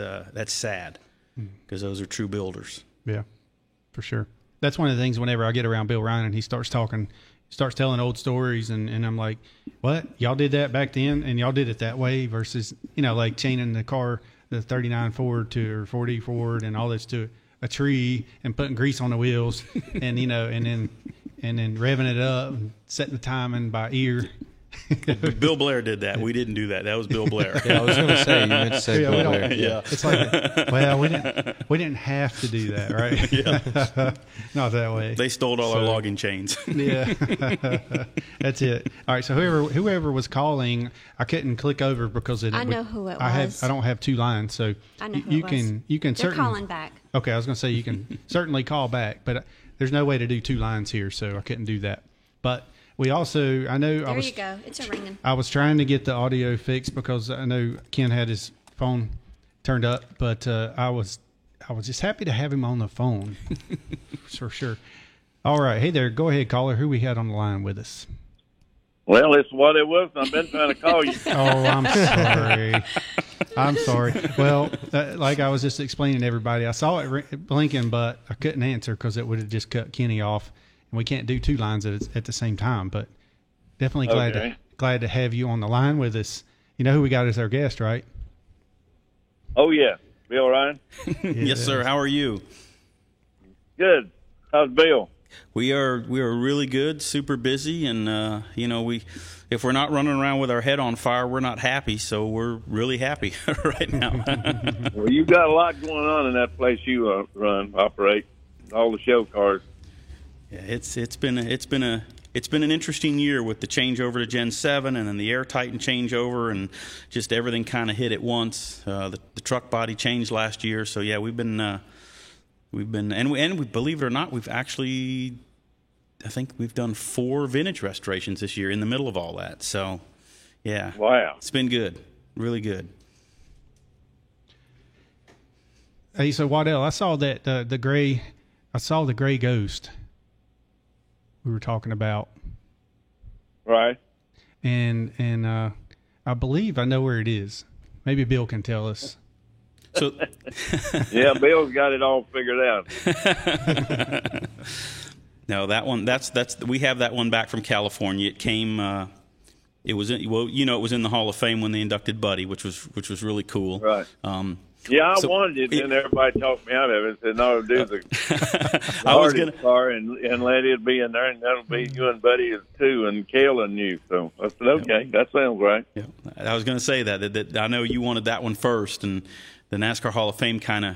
sad because those are true builders. Yeah, for sure. That's one of the things whenever I get around Bill Ryan and he starts telling old stories and I'm like, what? Y'all did that back then and y'all did it that way versus, like chaining the car, the 39 Ford or 40 Ford and all this to a tree and putting grease on the wheels and, and then revving it up and setting the timing by ear. Bill Blair did that. We didn't do that. That was Bill Blair. Yeah, I was going to say, you meant to say Bill Blair. Yeah. It's like, well, we didn't have to do that, right? Yeah. Not that way. They stole all our logging chains. Yeah. That's it. All right, so whoever was calling, I couldn't click over because I know who it was. I don't have 2 lines, so I know who it was. You can They're certainly calling back. Okay, I was going to say you can certainly call back, but there's no way to do 2 lines here, so I couldn't do that. But we also, There you go. It's a ringing. I was trying to get the audio fixed because I know Ken had his phone turned up, but I was just happy to have him on the phone for sure. All right. Hey there. Go ahead, caller. Who we had on the line with us? Well, it's what it was. I've been trying to call you. Oh, I'm sorry. I'm sorry. Well, like I was just explaining to everybody, I saw it blinking, but I couldn't answer because it would have just cut Kenny off. And we can't do 2 lines at the same time, but definitely glad to have you on the line with us. You know who we got as our guest, right? Oh, yeah. Bill Ryan? Yes, sir. How are you? Good. How's Bill? We are really good, super busy, and if we're not running around with our head on fire, we're not happy. So we're really happy right now. Well, you've got a lot going on in that place you operate, all the show cars. Yeah, it's been an interesting year with the changeover to Gen 7 and then the Air Titan changeover and just everything kind of hit at once. The truck body changed last year, so yeah, we've been and we believe it or not, I think we've done 4 vintage restorations this year in the middle of all that. So yeah, wow, it's been good, really good. Hey, so Waddell, I saw that the gray Ghost we were talking about. Right. And I believe I know where it is. Maybe Bill can tell us. So, yeah, Bill's got it all figured out. No, that one. We have that one back from California. It came. It was in the Hall of Fame when they inducted Buddy, which was really cool. Right. Yeah, I wanted it, and everybody talked me out of it. Said, "No, do the hardest car and let it be in there, and that'll be you and Buddy too, and Cale and you." So I said, "Okay, that sounds right." Yeah, I was going to say that I know you wanted that one first, and the NASCAR Hall of Fame kind of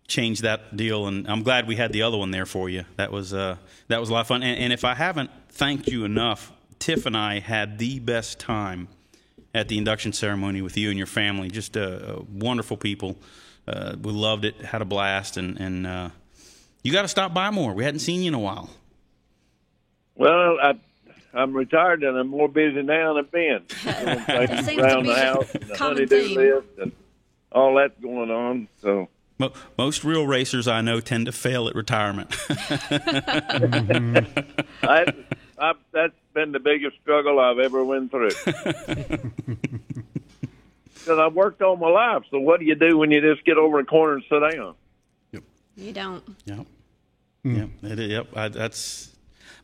changed that deal, and I'm glad we had the other one there for you. That was a lot of fun. And if I haven't thanked you enough, Tiff and I had the best time at the induction ceremony with you and your family. Just wonderful people. We loved it, had a blast, and you got to stop by more. We hadn't seen you in a while. Well, I'm retired and I'm more busy now than I've been. Around the house and the honeydew list and all that's going on. So most real racers I know tend to fail at retirement. That's been the biggest struggle I've ever went through. Because I've worked all my life. So what do you do when you just get over a corner and sit down? Yep. You don't. Yep. Yep. That's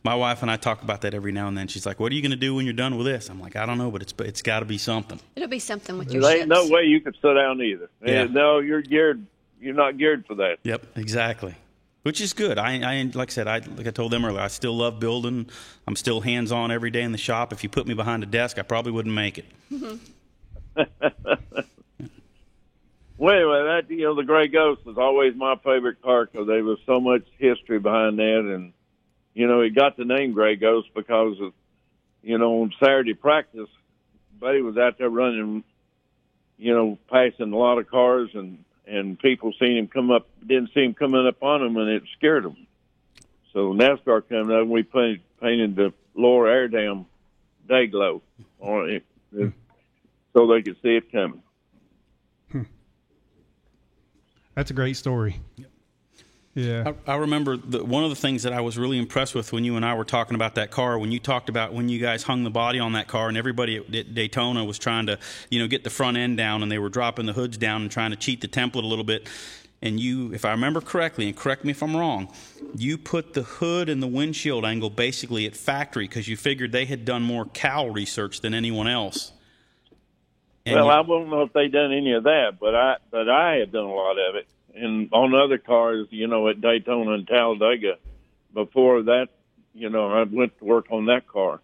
my wife and I talk about that every now and then. She's like, "What are you going to do when you're done with this?" I'm like, "I don't know, but it's got to be something." It'll be something with your There ships. ain't no way you could sit down either. Yeah. No, you're geared. You're not geared for that. Yep, exactly. Which is good. I like I said, like I told them earlier, I still love building. I'm still hands-on every day in the shop. If you put me behind a desk, I probably wouldn't make it. Well, anyway, the Gray Ghost was always my favorite car because there was so much history behind that, and it got the name Gray Ghost because of, on Saturday practice, Buddy was out there running, passing a lot of cars, and people didn't see him coming up on them, and it scared them. So NASCAR came up, and we painted the lower air dam day glow on it, so they could see it coming. That's a great story. Yeah. I remember one of the things that I was really impressed with when you and I were talking about that car, when you talked about when you guys hung the body on that car and everybody at Daytona was trying to, get the front end down, and they were dropping the hoods down and trying to cheat the template a little bit. And you, if I remember correctly, and correct me if I'm wrong, you put the hood and the windshield angle basically at factory because you figured they had done more cowl research than anyone else. And well, I don't know if they done any of that, but I had done a lot of it. And on other cars, at Daytona and Talladega, before that, I went to work on that car.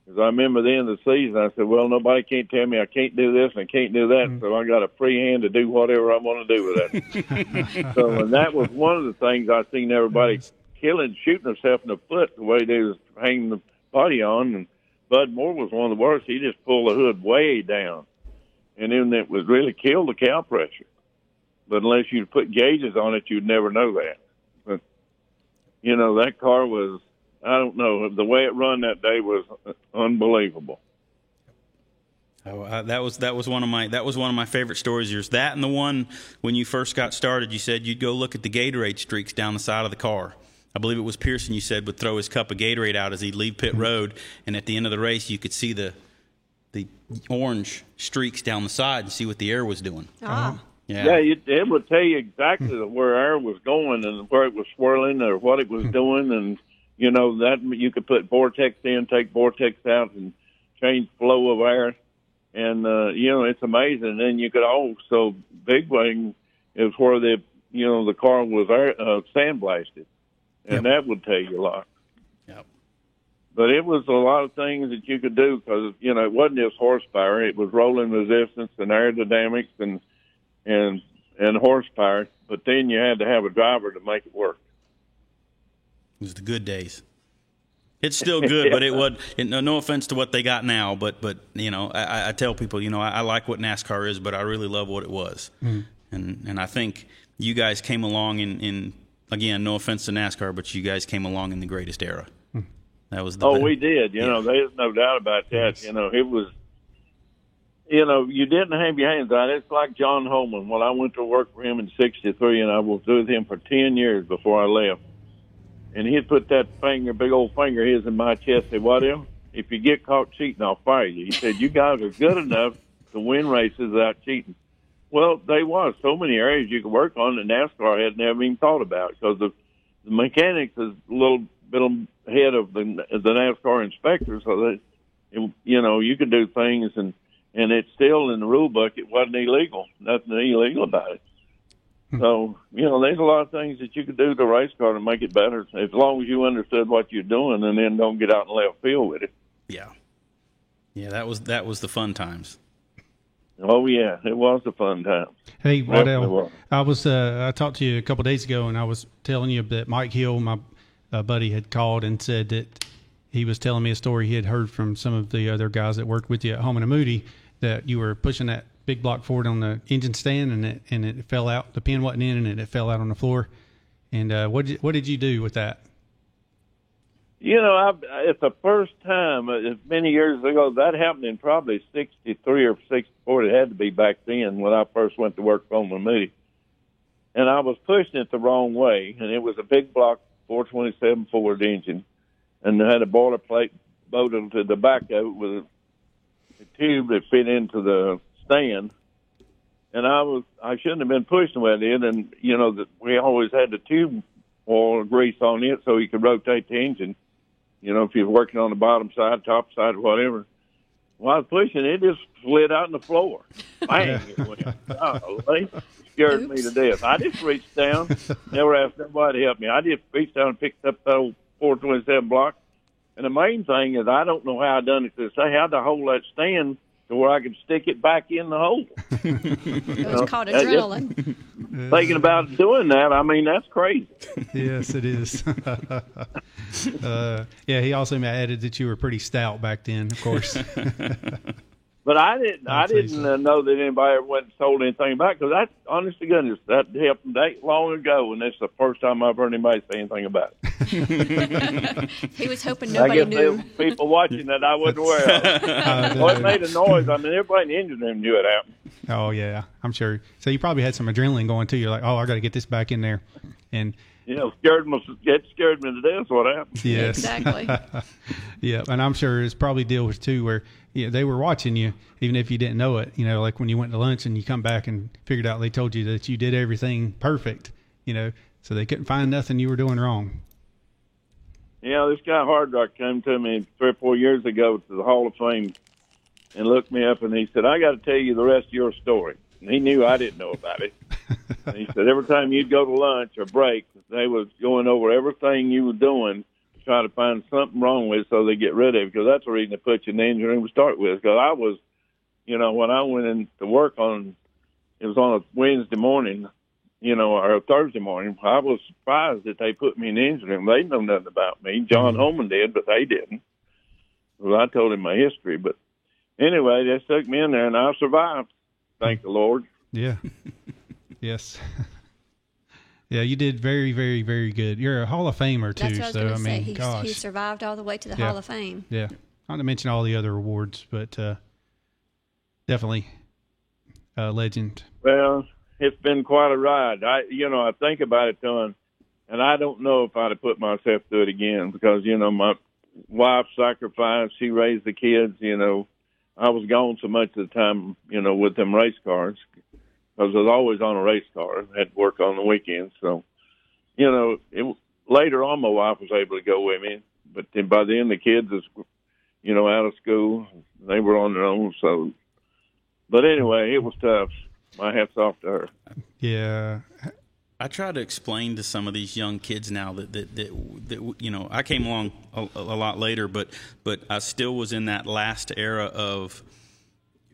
Because I remember the end of the season, I said, well, nobody can't tell me I can't do this and I can't do that, so I got a free hand to do whatever I want to do with that. So, and that was one of the things I seen everybody shooting herself in the foot the way they was hanging the body on. And Bud Moore was one of the worst. He just pulled the hood way down. And then it was really killed the cow pressure. But unless you put gauges on it, you'd never know that. But, that car was, I don't know, the way it run that day was unbelievable. Oh, that was one of my favorite stories of yours. That and the one when you first got started, you said you'd go look at the Gatorade streaks down the side of the car. I believe it was Pearson, you said, would throw his cup of Gatorade out as he'd leave pit road, and at the end of the race you could see the orange streaks down the side and see what the air was doing. Ah. Yeah, it would tell you exactly where air was going and where it was swirling or what it was doing, and that you could put vortex in, take vortex out, and change flow of air. And, it's amazing. And then you could also, big wing is where the car was sandblasted. And that would tell you a lot. Yep. But it was a lot of things that you could do because, it wasn't just horsepower. It was rolling resistance and aerodynamics and horsepower. But then you had to have a driver to make it work. It was the good days. It's still good, but it was no offense to what they got now, but I tell people, I like what NASCAR is, but I really love what it was. And I think you guys came along in again, no offense to NASCAR, but you guys came along in the greatest era. That was we did. There's no doubt about that. Yes. It was you didn't have your hands on it. It's like John Holman. When I went to work for him in '63, and I was with him for 10 years before I left. And he'd put that big old finger of his in my chest and say, "Whatever, if you get caught cheating, I'll fire you." He said, "You guys are good enough to win races without cheating." Well, there was so many areas you could work on that NASCAR had never even thought about because the mechanics is a little bit ahead of the NASCAR inspectors, so that you could do things and it's still in the rule book. It wasn't illegal, nothing illegal about it. So, there's a lot of things that you could do to a race car to make it better, as long as you understood what you're doing and then don't get out in left field with it. Yeah. Yeah, that was the fun times. Oh, yeah, it was the fun time. Hey, Waddell, I talked to you a couple of days ago, and I was telling you that Mike Hill, my buddy, had called and said that he was telling me a story he had heard from some of the other guys that worked with you at Holman and Moody, that you were pushing that big block Ford on the engine stand, and it fell out. The pin wasn't in, and it fell out on the floor. And what did you do with that? It's the first time, many years ago, that happened in probably 63 or 64. It had to be back then when I first went to work for Holman and Moody. And I was pushing it the wrong way, and it was a big block 427 Ford engine, and it had a boilerplate bolted to the back of it with a tube that fit into the stand, and I shouldn't have been pushing with it, and we always had the tube oil grease on it so you could rotate the engine. If you're working on the bottom side, top side, whatever. While I was pushing it, just slid out on the floor. Bang! It went. Golly, scared me to death. I just reached down, never asked nobody to help me. I just reached down and picked up that old 427 block. And the main thing is I don't know how I done it. I had to hold that stand to where I could stick it back in the hole. It was called adrenaline. Thinking about doing that, that's crazy. Yes, it is. He also added that you were pretty stout back then, of course. But I didn't know that anybody ever went and told anything about it, because that, honest to goodness, that happened that long ago, and it's the first time I've heard anybody say anything about it. He was hoping nobody knew. There were people watching that I wasn't aware of. It made a noise. Everybody in the engine room knew it happened. Oh, yeah, I'm sure. So you probably had some adrenaline going, too. You're like, I got to get this back in there. And it scared me to death. What happened? Yes, exactly. Yeah, and I'm sure it's probably deals too where they were watching you, even if you didn't know it. Like when you went to lunch and you come back and figured out they told you that you did everything perfect. So they couldn't find nothing you were doing wrong. Yeah, this guy Hard Rock came to me 3 or 4 years ago to the Hall of Fame and looked me up and he said, "I got to tell you the rest of your story." And he knew I didn't know about it. And he said every time you'd go to lunch or break, they was going over everything you were doing to try to find something wrong with it so they get rid of it, because that's the reason they put you in the engine room to start with. Because I was, when I went in to work it was on a Wednesday morning, or a Thursday morning, I was surprised that they put me in the engine room. They didn't know nothing about me. John Holman did, but they didn't. Well, I told him my history. But anyway, they stuck me in there, and I survived. Thank the Lord. Yeah. Yes. Yeah, you did very, very, very good. You're a Hall of Famer, too. That's what I was going to say. He survived all the way to the Hall of Fame. Yeah. Not to mention all the other awards, but definitely a legend. Well, it's been quite a ride. I think about it, Ton, and I don't know if I'd have put myself through it again because, my wife sacrificed. She raised the kids, I was gone so much of the time, with them race cars, because I was always on a race car. I had to work on the weekends. So, later on, my wife was able to go with me. But then by then, the kids was, out of school. They were on their own. So But anyway, it was tough. My hat's off to her. Yeah. I try to explain to some of these young kids now that you know, I came along a lot later, but I still was in that last era of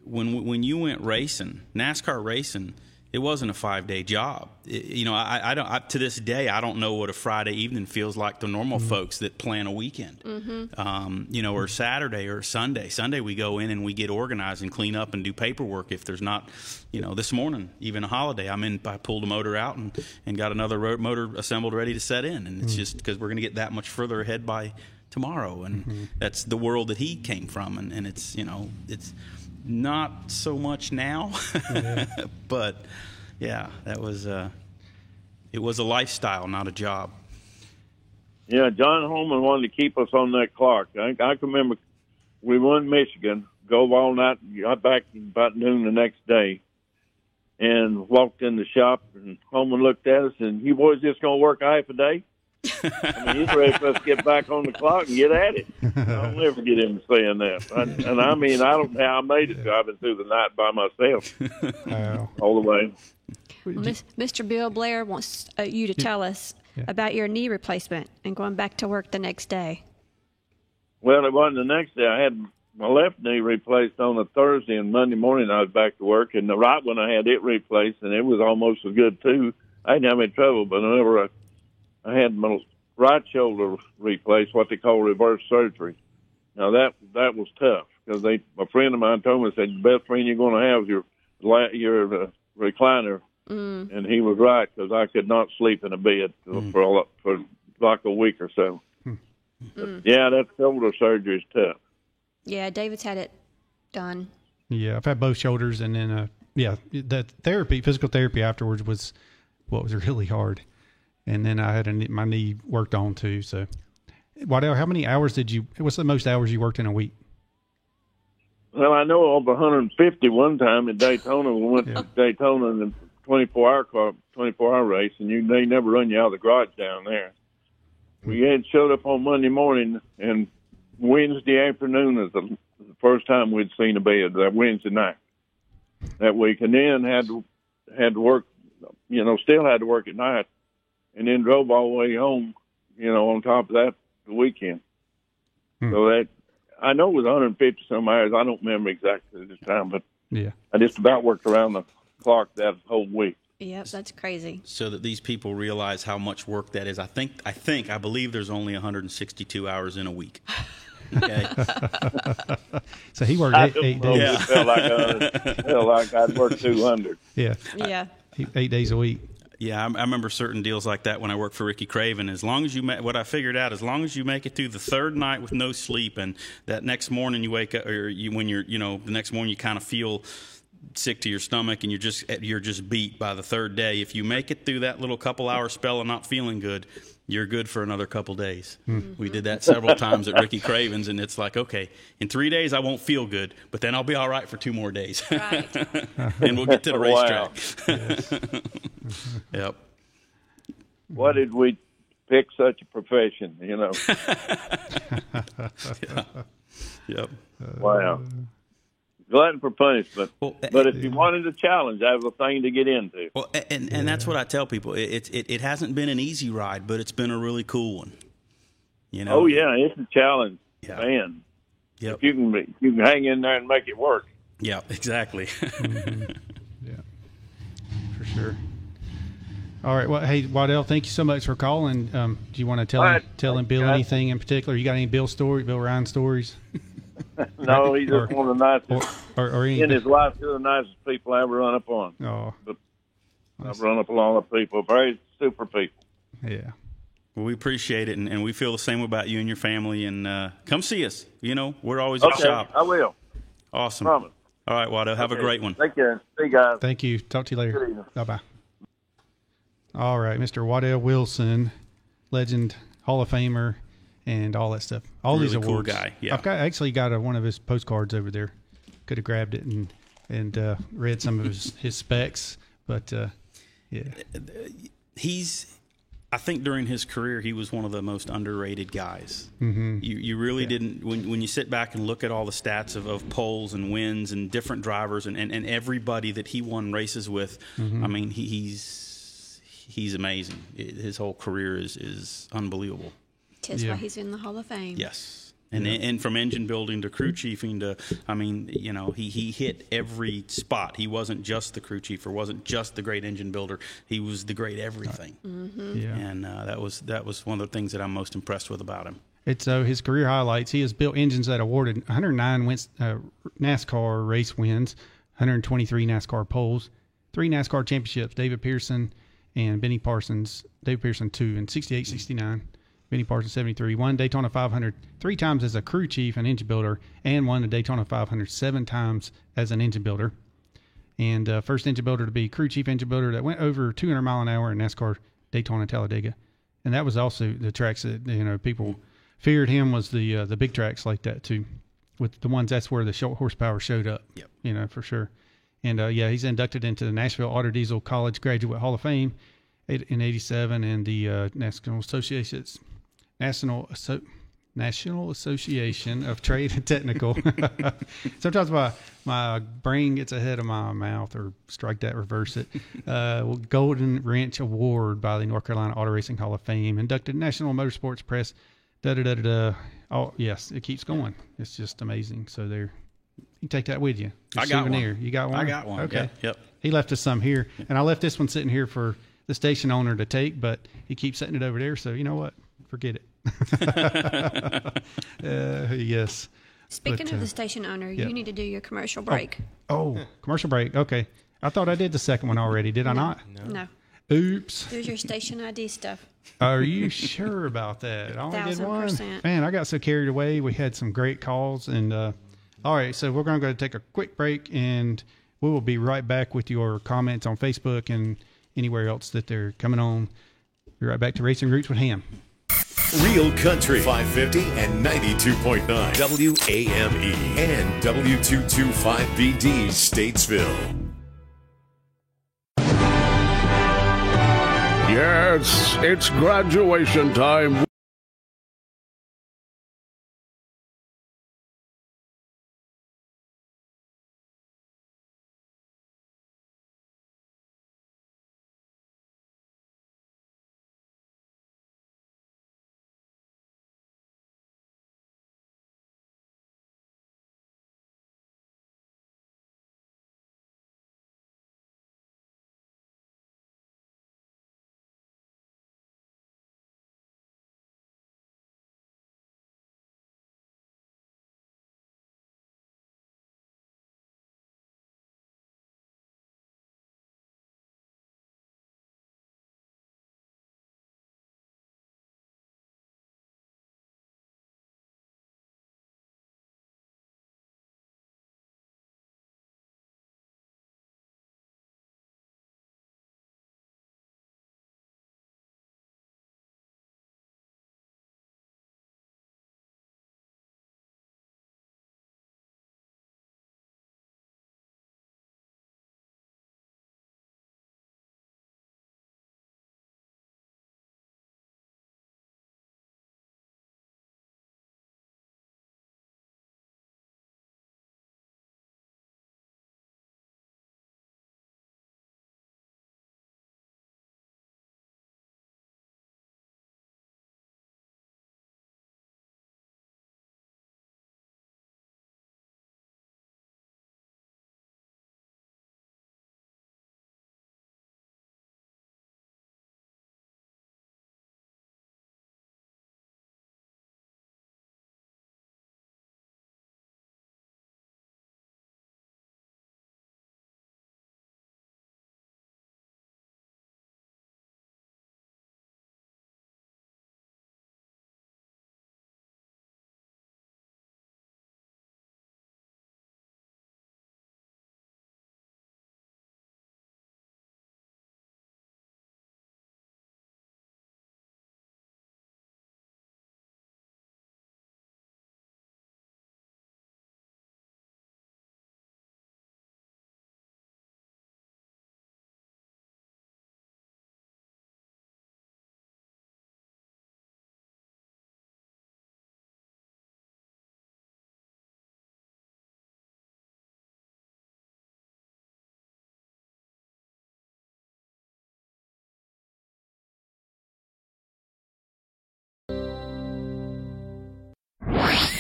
when you went racing, NASCAR racing. It wasn't a 5-day job. You know, I don't to this day I don't know what a Friday evening feels like to normal folks that plan a weekend. You know, or Saturday or Sunday. Sunday we go in and we get organized and clean up and do paperwork. If there's not, you know, this morning even a holiday, I pulled a motor out and got another motor assembled ready to set in, and it's just because we're going to get that much further ahead by tomorrow, and that's the world that he came from, and it's, you know, it's not so much now, but yeah, that was it was a lifestyle, not a job. Yeah, John Holman wanted to keep us on that clock. I can remember we won Michigan, drove all night, got back about noon the next day, and walked in the shop, and Holman looked at us, and you boys just going to work half a day? I mean, he's ready for us to get back on the clock and get at it. I'll never get him saying that. And I mean, I don't know how I made it driving through the night by myself all the way. Mr. Bill Blair wants you to tell us about your knee replacement and going back to work the next day. Well, it wasn't the next day. I had my left knee replaced on a Thursday, and Monday morning I was back to work. And the right one I had it replaced, and it was almost as good too. I didn't have any trouble, but whenever I had my right shoulder replaced, what they call reverse surgery. Now that was tough because a friend of mine told me, said the best friend you're going to have is your recliner, and he was right because I could not sleep in a bed for like a week or so. But, yeah, that shoulder surgery is tough. Yeah, David's had it done. Yeah, I've had both shoulders, and then the physical therapy afterwards was really hard. And then I had my knee worked on too. So, Waddell, how many hours what's the most hours you worked in a week? Well, I know over 150 one time at Daytona. We went to Daytona in the 24-hour race, and they never run you out of the garage down there. We had showed up on Monday morning, and Wednesday afternoon is the first time we'd seen a bed, that Wednesday night that week. And then had to work, you know, still had to work at night. And then drove all the way home, you know, on top of that, the weekend. So that, I know it was 150 some hours. I don't remember exactly this time, but I just about worked around the clock that whole week. Yep, that's crazy. So that these people realize how much work that is. I believe there's only 162 hours in a week. Okay. So he worked 8 days. Yeah. It felt like I'd worked 200. Yeah. 8 days a week. Yeah, I remember certain deals like that when I worked for Ricky Craven. As long as what I figured out, as long as you make it through the third night with no sleep, and that next morning you wake up, or the next morning you kind of feel sick to your stomach, and you're just beat by the third day. If you make it through that little couple-hour spell of not feeling good, you're good for another couple days. We did that several times at Ricky Craven's, and it's like, okay, in 3 days I won't feel good, but then I'll be all right for 2 more days. Right. And we'll get to the racetrack. Yep. Why did we pick such a profession, you know? Yep. Wow. Glutton for punishment. But if you wanted a challenge, that was a thing to get into. Well, and that's what I tell people. It hasn't been an easy ride, but it's been a really cool one. You know? Oh yeah, it's a challenge, man. Yep. If you can hang in there and make it work. Yeah, exactly. Yeah, for sure. All right. Well, hey, Waddell, thank you so much for calling. Do you want to tell him Bill anything in particular? You got any Bill Ryan stories? No, he's just one of the nicest. In his life, he's the nicest people I ever run up on. Oh, but I've run up a lot of people, very super people. Yeah. Well, we appreciate it, and we feel the same about you and your family. And come see us. You know, we're always at the shop. I will. Awesome. Promise. All right, Waddell. Have a great one. Take care. See you guys. Thank you. Talk to you later. Bye-bye. All right, Mr. Waddell Wilson, legend, Hall of Famer, and all that stuff. All really these awards. Cool guy. Yeah. I've actually got one of his postcards over there. Could have grabbed it and read some of his specs, but yeah. I think during his career, he was one of the most underrated guys. Mm-hmm. You really didn't, when you sit back and look at all the stats of poles and wins and different drivers and everybody that he won races with, Mm-hmm. I mean, he's amazing. His whole career is unbelievable. That's why he's in the Hall of Fame. Yes. And from engine building to crew chiefing to, I mean, you know, he hit every spot. He wasn't just the crew chief or wasn't just the great engine builder. He was the great everything. Mm-hmm. Yeah. And that was one of the things that I'm most impressed with about him. It's his career highlights. He has built engines that awarded 109 NASCAR race wins, 123 NASCAR poles, 3 NASCAR championships, David Pearson and Benny Parsons. David Pearson 2 in 68, 69. Benny Parsons 73, won Daytona 500 3 times as a crew chief and engine builder, and won the Daytona 500 7 times as an engine builder. And first engine builder to be crew chief engine builder that went over 200 mile an hour in NASCAR Daytona Talladega. And that was also the tracks that, you know, people feared him was the big tracks like that too. With the ones, that's where the short horsepower showed up. Yep. You know, for sure. And he's inducted into the Nashville Auto Diesel College Graduate Hall of Fame in 87, and the National Association of Trade and Technical. Sometimes my brain gets ahead of my mouth, or strike that, reverse it. Golden Wrench Award by the North Carolina Auto Racing Hall of Fame. Inducted National Motorsports Press. Oh, yes, it keeps going. It's just amazing. So there, you can take that with you. I got souvenir. one. You got one? I got one. Okay. Yep. He left us some here, and I left this one sitting here for the station owner to take, but he keeps setting it over there. So you know what? Forget it. Yes. Speaking of the station owner, you need to do your commercial break. Oh, commercial break. Okay. I thought I did the second one already. Did I not? No. Oops. Do your station ID stuff. Are you sure about that? I only did one. 1,000%. Man, I got so carried away. We had some great calls. And all right, so we're going to go take a quick break, and we will be right back with your comments on Facebook and anywhere else that they're coming on. Be right back to Racing Roots with Ham. Real Country 550 and 92.9 WAME and W225BD Statesville. Yes, it's graduation time.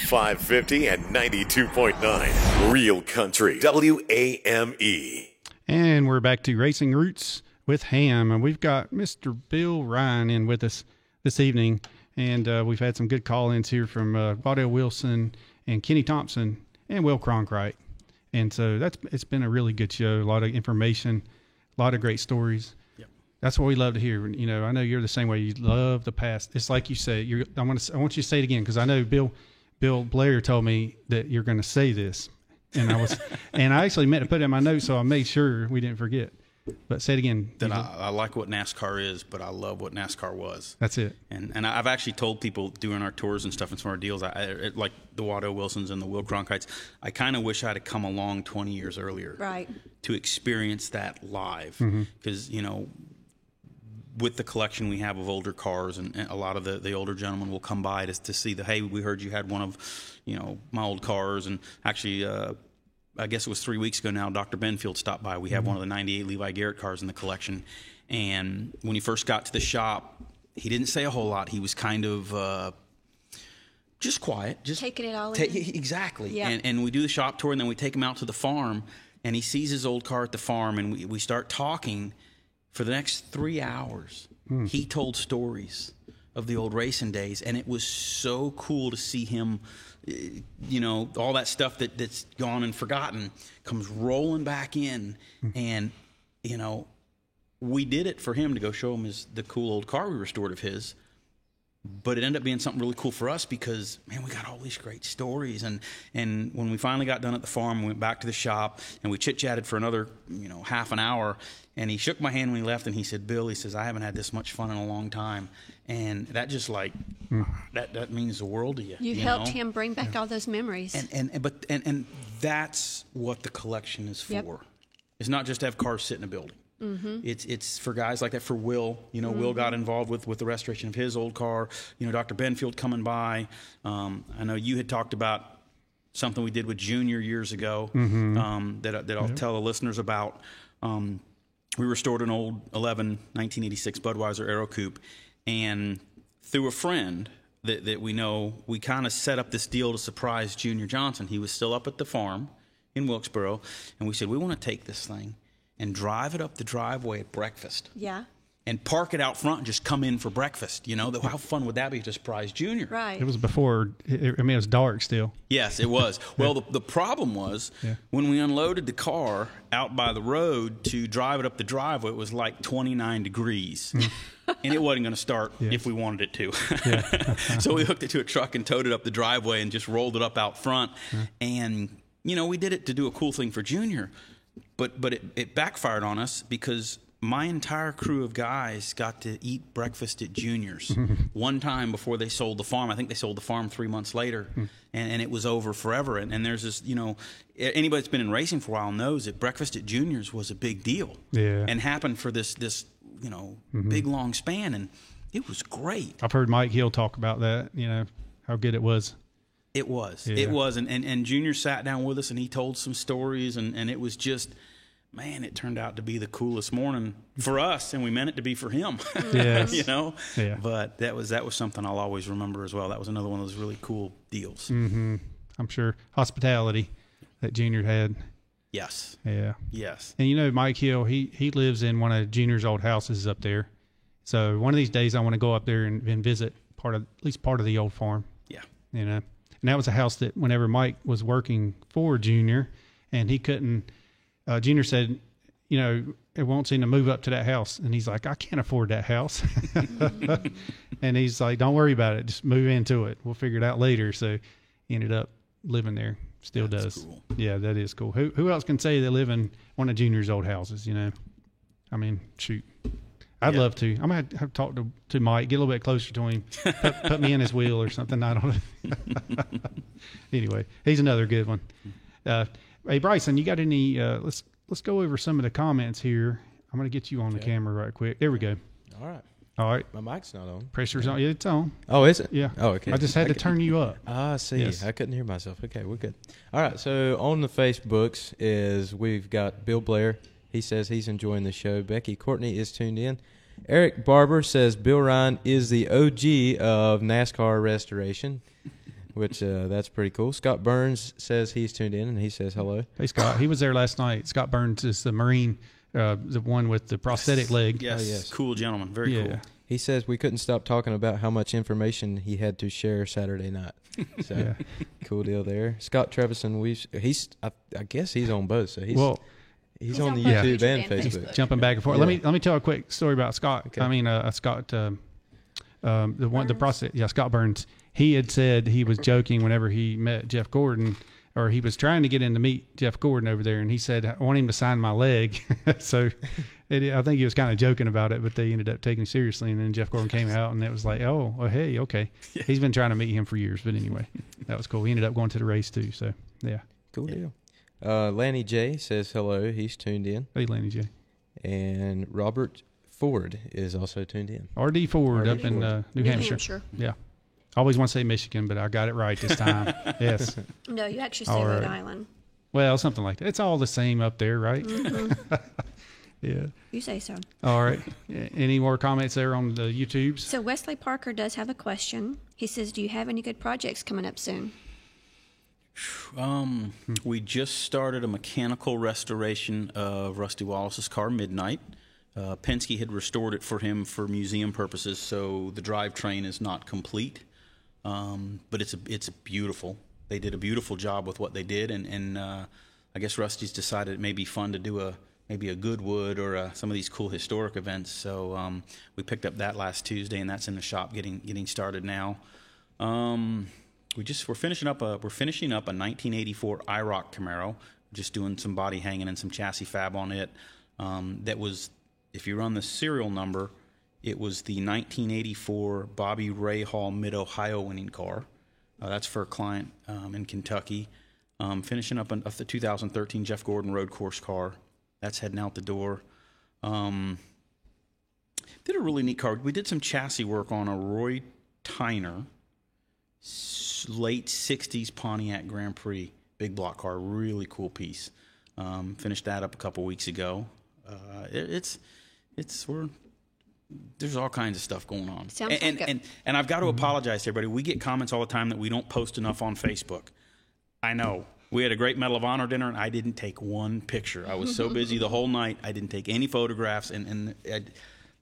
550 and 92.9. Real Country. WAME. And we're back to Racing Roots with Ham. And we've got Mr. Bill Ryan in with us this evening. And we've had some good call-ins here from Vaudeau Wilson and Kenny Thompson and Will Cronkite. And so it's been a really good show. A lot of information, a lot of great stories. Yep. That's what we love to hear. You know, I know you're the same way. You love the past. It's like you say. I want you to say it again, because I know Bill Blair told me that you're going to say this, and I actually meant to put it in my notes, so I made sure we didn't forget. But say it again. That I like what NASCAR is, but I love what NASCAR was. That's it. And I've actually told people doing our tours and stuff and some of our deals, like the Vaudeau Wilsons and the Will Cronkites, I kind of wish I had come along 20 years earlier, right, to experience that live. Because you know, with the collection we have of older cars, and a lot of the older gentlemen will come by to see hey, we heard you had one of, you know, my old cars. And actually, I guess it was 3 weeks ago now, Dr. Benfield stopped by. We have one of the 98 Levi Garrett cars in the collection. And when he first got to the shop, he didn't say a whole lot. He was kind of just quiet. Just taking it all in. Exactly. Yeah. And we do the shop tour, and then we take him out to the farm, and he sees his old car at the farm, and we start talking for the next 3 hours. He told stories of the old racing days, and it was so cool to see him, you know, all that stuff that's gone and forgotten comes rolling back in. And, you know, we did it for him to go show him the cool old car we restored of his. But it ended up being something really cool for us because, man, we got all these great stories. And when we finally got done at the farm, we went back to the shop, and we chit-chatted for another, you know, half an hour. And he shook my hand when he left, and he said, Bill, he says, I haven't had this much fun in a long time. And that just like, that means the world to you. You helped him bring back all those memories. And that's what the collection is for. Yep. It's not just to have cars sit in a building. It's for guys like that. For Will, you know, Will got involved with the restoration of his old car. You know, Dr. Benfield coming by. I know you had talked about something we did with Junior years ago that I'll tell the listeners about. We restored an old 1986 Budweiser Aero Coupe, and through a friend that we know, we kind of set up this deal to surprise Junior Johnson. He was still up at the farm in Wilkesboro, and we said, we want to take this thing and drive it up the driveway at breakfast. Yeah. And park it out front and just come in for breakfast. You know, how fun would that be to surprise Junior? Right. It was before, it was dark still. Yes, it was. Well, the problem was when we unloaded the car out by the road to drive it up the driveway, it was like 29 degrees. And it wasn't going to start if we wanted it to. So we hooked it to a truck and towed it up the driveway and just rolled it up out front. And, you know, we did it to do a cool thing for Junior. But it backfired on us because my entire crew of guys got to eat breakfast at Junior's one time before they sold the farm. I think they sold the farm 3 months later, and it was over forever. And there's this, you know, anybody that's been in racing for a while knows that breakfast at Junior's was a big deal. Yeah. And happened for this you know, big long span, and it was great. I've heard Mike Hill talk about that, you know, how good it was. It was. Yeah. It was. And Junior sat down with us, and he told some stories, and it was just, man, it turned out to be the coolest morning for us, and we meant it to be for him. Yes. You know? Yeah. But that was something I'll always remember as well. That was another one of those really cool deals. I'm sure. Hospitality that Junior had. Yes. Yeah. Yes. And you know, Mike Hill, he lives in one of Junior's old houses up there. So one of these days I want to go up there and visit at least part of the old farm. Yeah. You know, and that was a house that whenever Mike was working for Junior and he couldn't, Junior said, you know, it wants him to move up to that house. And he's like, I can't afford that house. And he's like, don't worry about it. Just move into it. We'll figure it out later. So he ended up living there. Still That's does. Cool. Yeah, that is cool. Who else can say they live in one of Junior's old houses, you know? I mean, shoot. I'd love to. I'm going to have to talk to Mike, get a little bit closer to him, put me in his wheel or something. I don't know. Anyway, he's another good one. Hey, Bryson, you got any, let's go over some of the comments here. I'm going to get you on the camera right quick. There we go. All right. My mic's not on. Pressure's on. Yeah, it's on. Oh, is it? Yeah. Oh, okay. I just had to turn you up. Ah, see. Yes. I couldn't hear myself. Okay, we're good. All right, so on the Facebooks we've got Bill Blair. He says he's enjoying the show. Becky Courtney is tuned in. Eric Barber says Bill Ryan is the OG of NASCAR restoration. which that's pretty cool. Scott Burns says he's tuned in, and he says hello. Hey, Scott. He was there last night. Scott Burns is the Marine, the one with the prosthetic leg. Yes. Oh, yes. Cool gentleman. Very cool. He says we couldn't stop talking about how much information he had to share Saturday night. So, cool deal there. Scott Trevison, I guess he's on both. So he's on the YouTube and Facebook. He's jumping back and forth. Yeah. Let me tell a quick story about Scott. Okay. I mean, Scott, the prosthetic. Yeah, Scott Burns. He had said he was joking whenever he met Jeff Gordon, or he was trying to get in to meet Jeff Gordon over there, and he said, "I want him to sign my leg." So. I think he was kind of joking about it, but they ended up taking it seriously. And then Jeff Gordon came out, and it was like, oh, well, hey, okay. Yeah. He's been trying to meet him for years. But anyway, that was cool. He ended up going to the race, too. So, yeah. Cool deal. Lanny J says hello. He's tuned in. Hey, Lanny J. And Robert Ford is also tuned in. R.D. Ford up in New Hampshire. Yeah. I always want to say Michigan, but I got it right this time. Yes. No, you actually say Rhode Island. Well, something like that. It's all the same up there, right? Mm-hmm. Yeah. You say so. All right. Any more comments there on the YouTubes? So Wesley Parker does have a question. He says, do you have any good projects coming up soon? We just started a mechanical restoration of Rusty Wallace's car, Midnight. Penske had restored it for him for museum purposes, so the drivetrain is not complete. But it's beautiful. They did a beautiful job with what they did, and I guess Rusty's decided it may be fun to do maybe a Goodwood or some of these cool historic events. So we picked up that last Tuesday, and that's in the shop getting started now. We're finishing up a 1984 IROC Camaro, just doing some body hanging and some chassis fab on it. That was, if you run the serial number, it was the 1984 Bobby Rahal Mid-Ohio winning car. That's for a client in Kentucky. Finishing up the 2013 Jeff Gordon road course car. That's heading out the door. Did a really neat car. We did some chassis work on a Roy Tyner late 60s Pontiac Grand Prix big block car. Really cool piece. Finished that up a couple weeks ago. There's all kinds of stuff going on. And I've got to apologize to everybody. We get comments all the time that we don't post enough on Facebook. I know. We had a great Medal of Honor dinner, and I didn't take one picture. I was so busy the whole night, I didn't take any photographs, and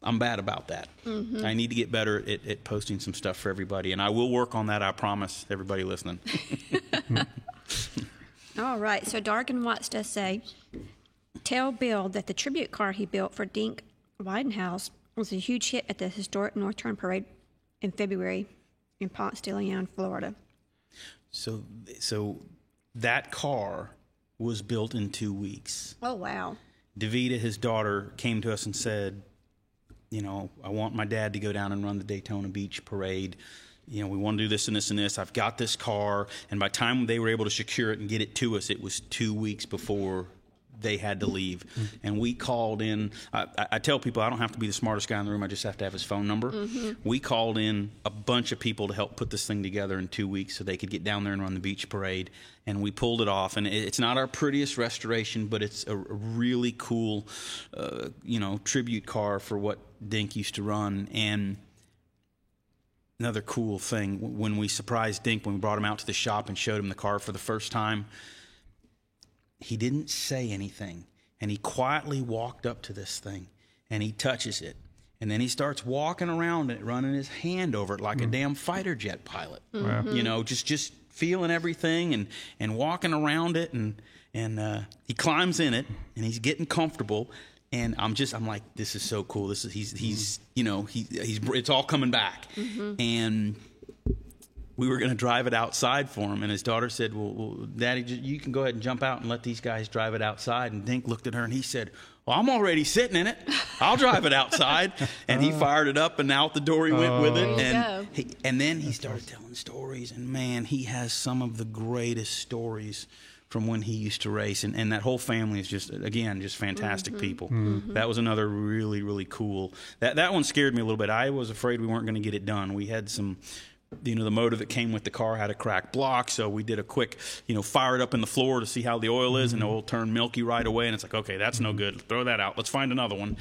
I'm bad about that. Mm-hmm. I need to get better at posting some stuff for everybody, and I will work on that, I promise, everybody listening. All right, so Dargan Watts does say, tell Bill that the tribute car he built for Dink Widenhouse was a huge hit at the historic North Turn Parade in February in Ponce de Leon, Florida. So that car was built in 2 weeks. Oh, wow. Davida, his daughter, came to us and said, I want my dad to go down and run the Daytona Beach Parade. We want to do this and this and this. I've got this car. And by the time they were able to secure it and get it to us, it was 2 weeks before they had to leave. Mm-hmm. And we called in. I tell people I don't have to be the smartest guy in the room. I just have to have his phone number. Mm-hmm. We called in a bunch of people to help put this thing together in 2 weeks so they could get down there and run the beach parade. And we pulled it off. And it's not our prettiest restoration, but it's a really cool, tribute car for what Dink used to run. And another cool thing, when we surprised Dink, when we brought him out to the shop and showed him the car for the first time, he didn't say anything, and he quietly walked up to this thing, and he touches it, and then he starts walking around it, running his hand over it like a damn fighter jet pilot. Mm-hmm. Just feeling everything and walking around it, and he climbs in it, and he's getting comfortable, and I'm like, this is so cool. He's it's all coming back, and we were going to drive it outside for him, and his daughter said, well, Daddy, you can go ahead and jump out and let these guys drive it outside. And Dink looked at her, and he said, well, I'm already sitting in it. I'll drive it outside. And he fired it up, and out the door he went with it. And then he started telling stories, and, man, he has some of the greatest stories from when he used to race. And that whole family is just fantastic people. Mm-hmm. That was another really, really cool. That one scared me a little bit. I was afraid we weren't going to get it done. We had some the motor that came with the car had a cracked block, so we did a quick, fire it up in the floor to see how the oil is, and the oil turned milky right away, and it's like, okay, that's no good. Throw that out. Let's find another one.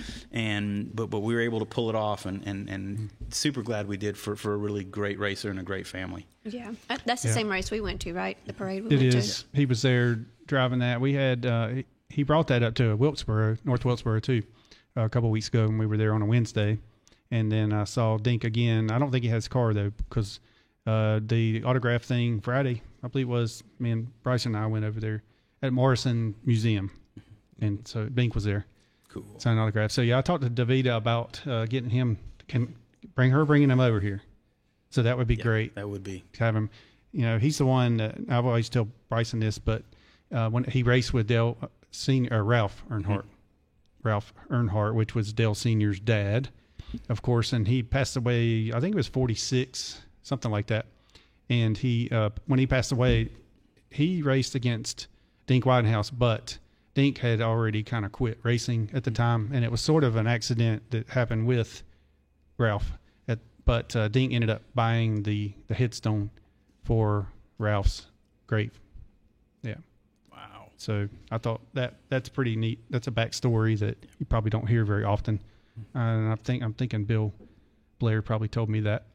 But we were able to pull it off, and super glad we did for a really great racer and a great family. Yeah, that's the same race we went to, right? The parade we went to. It is. Yeah. He was there driving that. We had he brought that up to Wilkesboro, North Wilkesboro too, a couple of weeks ago, and we were there on a Wednesday. And then I saw Dink again. I don't think he has a car, though, because the autograph thing Friday, I believe it was, me and Bryce and I went over there at Morrison Museum. And so Dink was there. Cool. Signing autographs. So, yeah, I talked to Davida about getting him, bringing him over here. So that would be great. That would be. To have him. He's the one that I've always told Bryson this, but when he raced with Dale Senior, Ralph Earnhardt. Ralph Earnhardt, which was Dale Senior's dad, of course, and he passed away, I think it was 46, something like that. And he, when he passed away, he raced against Dink Widenhouse, but Dink had already kind of quit racing at the time, and it was sort of an accident that happened with Ralph. But Dink ended up buying the headstone for Ralph's grave. Yeah. Wow. So I thought that's pretty neat. That's a backstory that you probably don't hear very often. And I'm thinking Bill Blair probably told me that.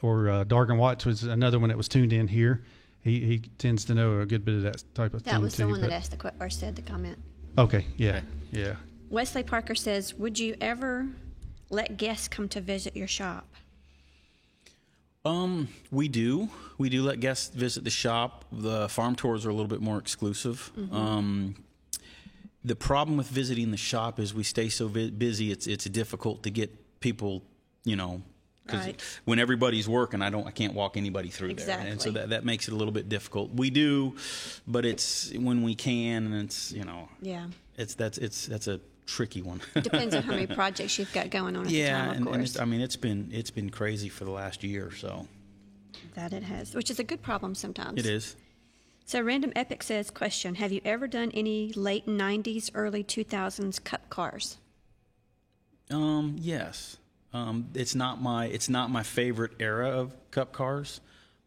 Or Dargan Watts was another one that was tuned in here. He tends to know a good bit of that type of thing. That was the one that asked or said the comment. Okay, yeah. Wesley Parker says, would you ever let guests come to visit your shop? We do let guests visit the shop. The farm tours are a little bit more exclusive. The problem with visiting the shop is we stay so busy. It's difficult to get people, because when everybody's working, I can't walk anybody through there, and so that makes it a little bit difficult. We do, but it's when we can, and it's that's a tricky one. Depends on how many projects you've got going on at the time, of course. And it's been crazy for the last year or so. That it has, which is a good problem sometimes. It is. So Random Epic says, question, have you ever done any late 90s, early 2000s Cup cars? Yes. It's not my favorite era of Cup cars.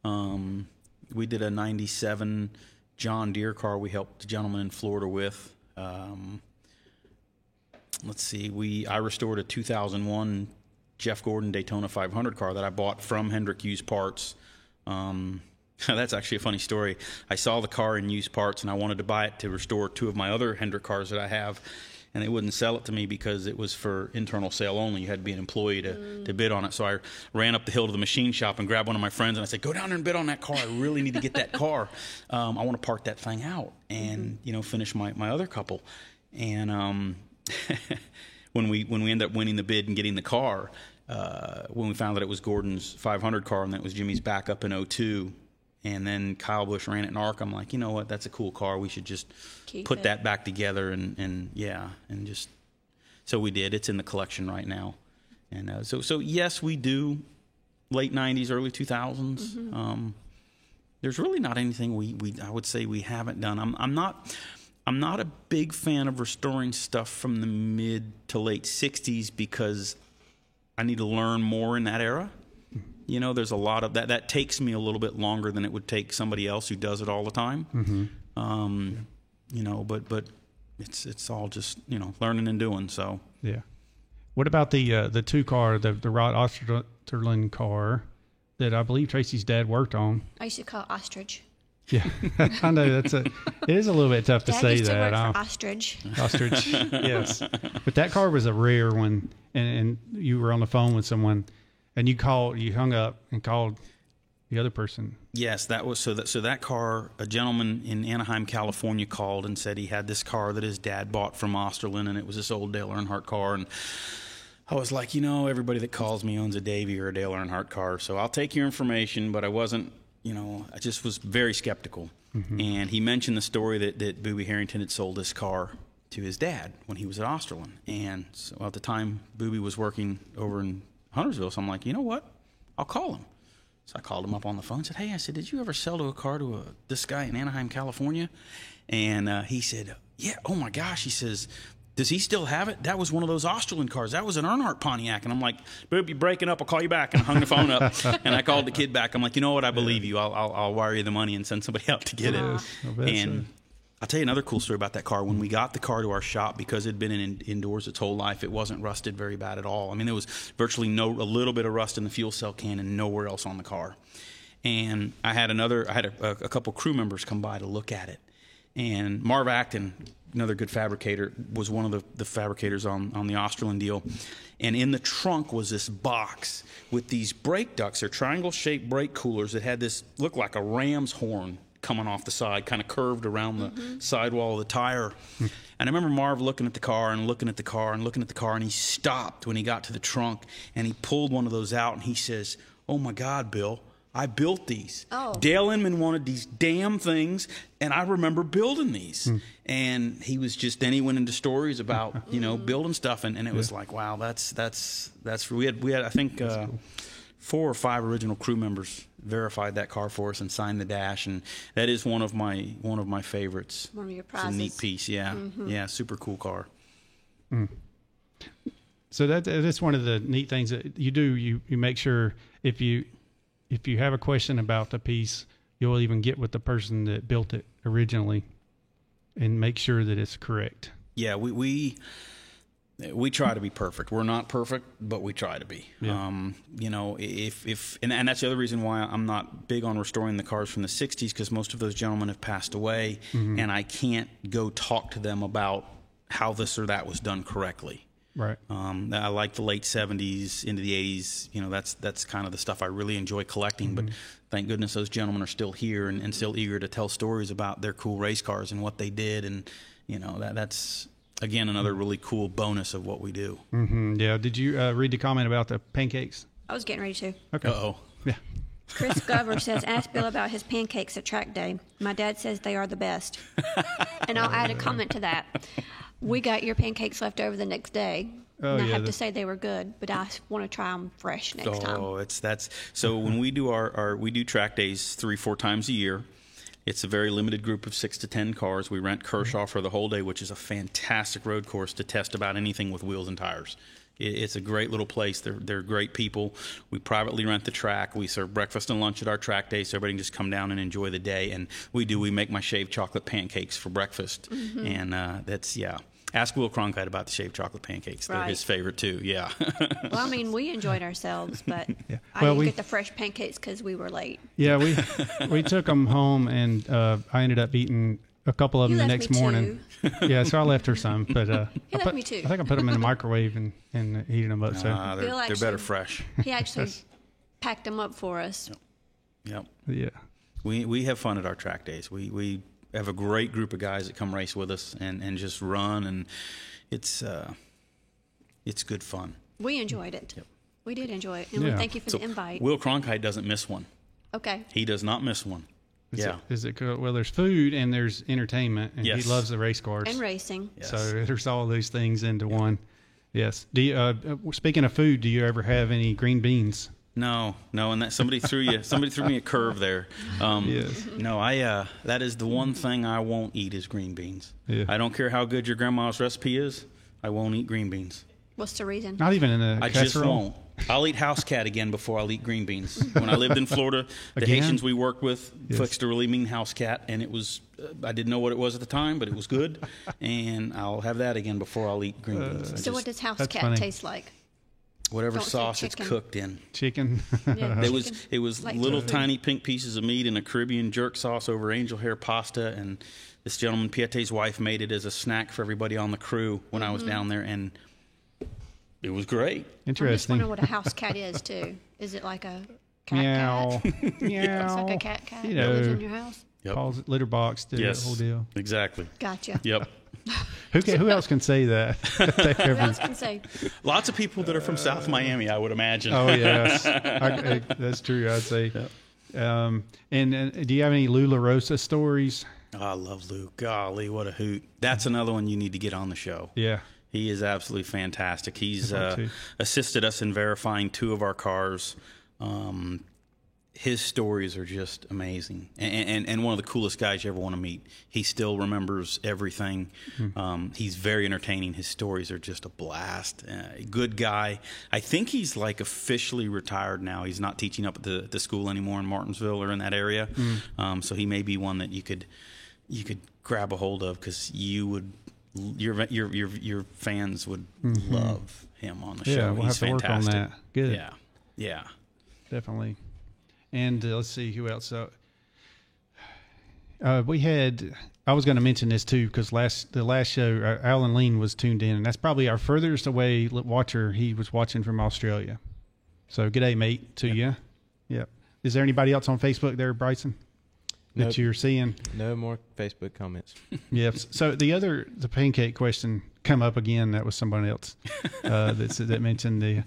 We did a 97 John Deere car we helped a gentleman in Florida with. Let's see, I restored a 2001 Jeff Gordon Daytona 500 car that I bought from Hendrick Used Parts. That's actually a funny story. I saw the car in used parts, and I wanted to buy it to restore two of my other Hendrick cars that I have, and they wouldn't sell it to me because it was for internal sale only. You had to be an employee to bid on it. So I ran up the hill to the machine shop and grabbed one of my friends, and I said, go down there and bid on that car. I really need to get that car. I want to park that thing out and finish my other couple. And when we ended up winning the bid and getting the car, when we found that it was Gordon's 500 car and that was Jimmy's backup in 2002, and then Kyle Busch ran it in ARC, I'm like, you know what, that's a cool car. We should just put that back together and just so we did. It's in the collection right now. And so yes, we do late 90s, early 2000s. There's really not anything I would say we haven't done. I'm not a big fan of restoring stuff from the mid to late 60s because I need to learn more in that era. There's a lot of that. That takes me a little bit longer than it would take somebody else who does it all the time. But it's all just learning and doing. So yeah. What about the two car, the Rod Osterlund car that I believe Tracy's dad worked on? I used to call it Ostrich. Yeah, I know it is a little bit tough to say used that. To work for Ostrich. Ostrich, yes. But that car was a rare one, and you were on the phone with someone, and you hung up and called the other person. Yes, that was so that car. A gentleman in Anaheim, California, called and said he had this car that his dad bought from Osterlund, and it was this old Dale Earnhardt car. And I was like, everybody that calls me owns a Davey or a Dale Earnhardt car, so I'll take your information. But I wasn't. I just was very skeptical. And he mentioned the story that Boobie Harrington had sold this car to his dad when he was at Osterlund. And so at the time, Boobie was working over in Huntersville. So I'm like, you know what? I'll call him. So I called him up on the phone and said, hey, did you ever sell a car to this guy in Anaheim, California? And he said, yeah, oh my gosh. He says, does he still have it? That was one of those Osterland cars. That was an Earnhardt Pontiac. And I'm like, Boop, you're breaking up. I'll call you back. And I hung the phone up. And I called the kid back. I'm like, you know what? I believe you. I'll wire you the money and send somebody out to get it. And I'll tell you another cool story about that car. When we got the car to our shop, because it had been indoors its whole life, it wasn't rusted very bad at all. I mean, there was virtually a little bit of rust in the fuel cell can and nowhere else on the car. And I had a couple crew members come by to look at it. And Marv Acton, another good fabricator, was one of the fabricators on the Osterland deal. And in the trunk was this box with these brake ducts. They're triangle-shaped brake coolers that had this, looked like a ram's horn coming off the side, kind of curved around the sidewall of the tire. And I remember Marv looking at the car and looking at the car and looking at the car, and he stopped when he got to the trunk, and he pulled one of those out, and he says, "Oh, my God, Bill, I built these. Oh. Dale Inman wanted these damn things, and I remember building these." And he was then he went into stories about, building stuff, and it was like, wow, that's we had I think cool. 4 or 5 original crew members verified that car for us and signed the dash, and that is one of my favorites. One of your prizes. It's a neat piece, yeah. Yeah, super cool car. So that's one of the neat things that you do. You make sure if you have a question about the piece, you'll even get with the person that built it originally and make sure that it's correct. Yeah, we try to be perfect. We're not perfect, but we try to be. Yeah. And that's the other reason why I'm not big on restoring the cars from the 60s, because most of those gentlemen have passed away, and I can't go talk to them about how this or that was done correctly. Right. I like the late 70s into the 80s. That's kind of the stuff I really enjoy collecting. But thank goodness those gentlemen are still here and still eager to tell stories about their cool race cars and what they did. And that's again another really cool bonus of what we do. Yeah. Did you read the comment about the pancakes? I was getting ready to. Okay. Uh-oh. Yeah. Chris Glover says, "Ask Bill about his pancakes at track day. My dad says they are the best." And I'll add a comment to that. We got your pancakes left over the next day. Oh, and I yeah, have to say they were good, but I want to try them fresh next time. So when we do we do track days 3-4 times a year. It's a very limited group of 6 to 10 cars. We rent Kershaw for the whole day, which is a fantastic road course to test about anything with wheels and tires. It's a great little place. They're great people. We privately rent the track. We serve breakfast and lunch at our track day, so everybody can just come down and enjoy the day. And we make my shaved chocolate pancakes for breakfast. And that's, yeah. Ask Will Cronkite about the shaved chocolate pancakes. They're his favorite, too. Yeah. Well, I mean, we enjoyed ourselves, but Yeah. I didn't get the fresh pancakes because we were late. Yeah, we took them home, and I ended up eating a couple of them the next morning. Yeah, so I left her some, but He left me too. I think I put them in the microwave and heated them up. So they're better fresh. He actually packed them up for us. Yep. Yeah. We have fun at our track days. We have a great group of guys that come race with us and just run, and it's good fun. We enjoyed it. Yep. We did enjoy it, and we thank you for the invite. Will Cronkite doesn't miss one. Okay. He does not miss one. Is it cool? Well, there's food and there's entertainment, and he loves the race cars and racing. Yes. So there's all those things into one. Yes. Do you, speaking of food, do you ever have any green beans? No, and that somebody threw me a curve there. Yes. No, that is the one thing I won't eat is green beans. Yeah. I don't care how good your grandma's recipe is, I won't eat green beans. What's the reason? Not even in a casserole? Just won't. I'll eat house cat again before I'll eat green beans. When I lived in Florida, the Again? Haitians we worked with fixed a really mean house cat, and it was I didn't know what it was at the time, but it was good, and I'll have that again before I'll eat green beans. So what does house cat taste like? Whatever Don't say sauce it's chicken. cooked in. Chicken. Yeah, It was Like little chicken. tiny pink pieces of meat and a Caribbean jerk sauce over angel hair pasta, and this gentleman Piete's wife made it as a snack for everybody on the crew when I was down there, and it was great. I just Interesting. wonder what a house cat is too. Is it like a cat Meow. cat? Meow. It's like a cat You that lives know. in your house. Yep. Calls it litter box, the Yes. whole deal. Exactly. Gotcha. Yep. Who else can say that? Who else can say? Lots of people that are from South Miami, I would imagine. Oh yes, that's true. I'd say. Yep. And do you have any Lou LaRosa stories? Oh, I love Lou. Golly, what a hoot. That's another one you need to get on the show. Yeah. He is absolutely fantastic. He's too. assisted us in verifying 2 of our cars. his stories are just amazing, and one of the coolest guys you ever want to meet. He still remembers everything. He's very entertaining. His stories are just a blast. Good guy. I think he's like officially retired now. He's not teaching up at the school anymore in Martinsville or in that area. So he may be one that you could grab a hold of, because your fans would love him on the show. Yeah, we'll He's have to fantastic. work on that. Good. Yeah. Definitely. And let's see who else. We had. I was going to mention this too, because the last show, Alan Lean was tuned in, and that's probably our furthest away watcher. He was watching from Australia. So good day, mate, to you. Yep. Is there anybody else on Facebook there, Bryson, that you're seeing? No more Facebook comments. Yes. So the pancake question come up again. That was someone else that mentioned the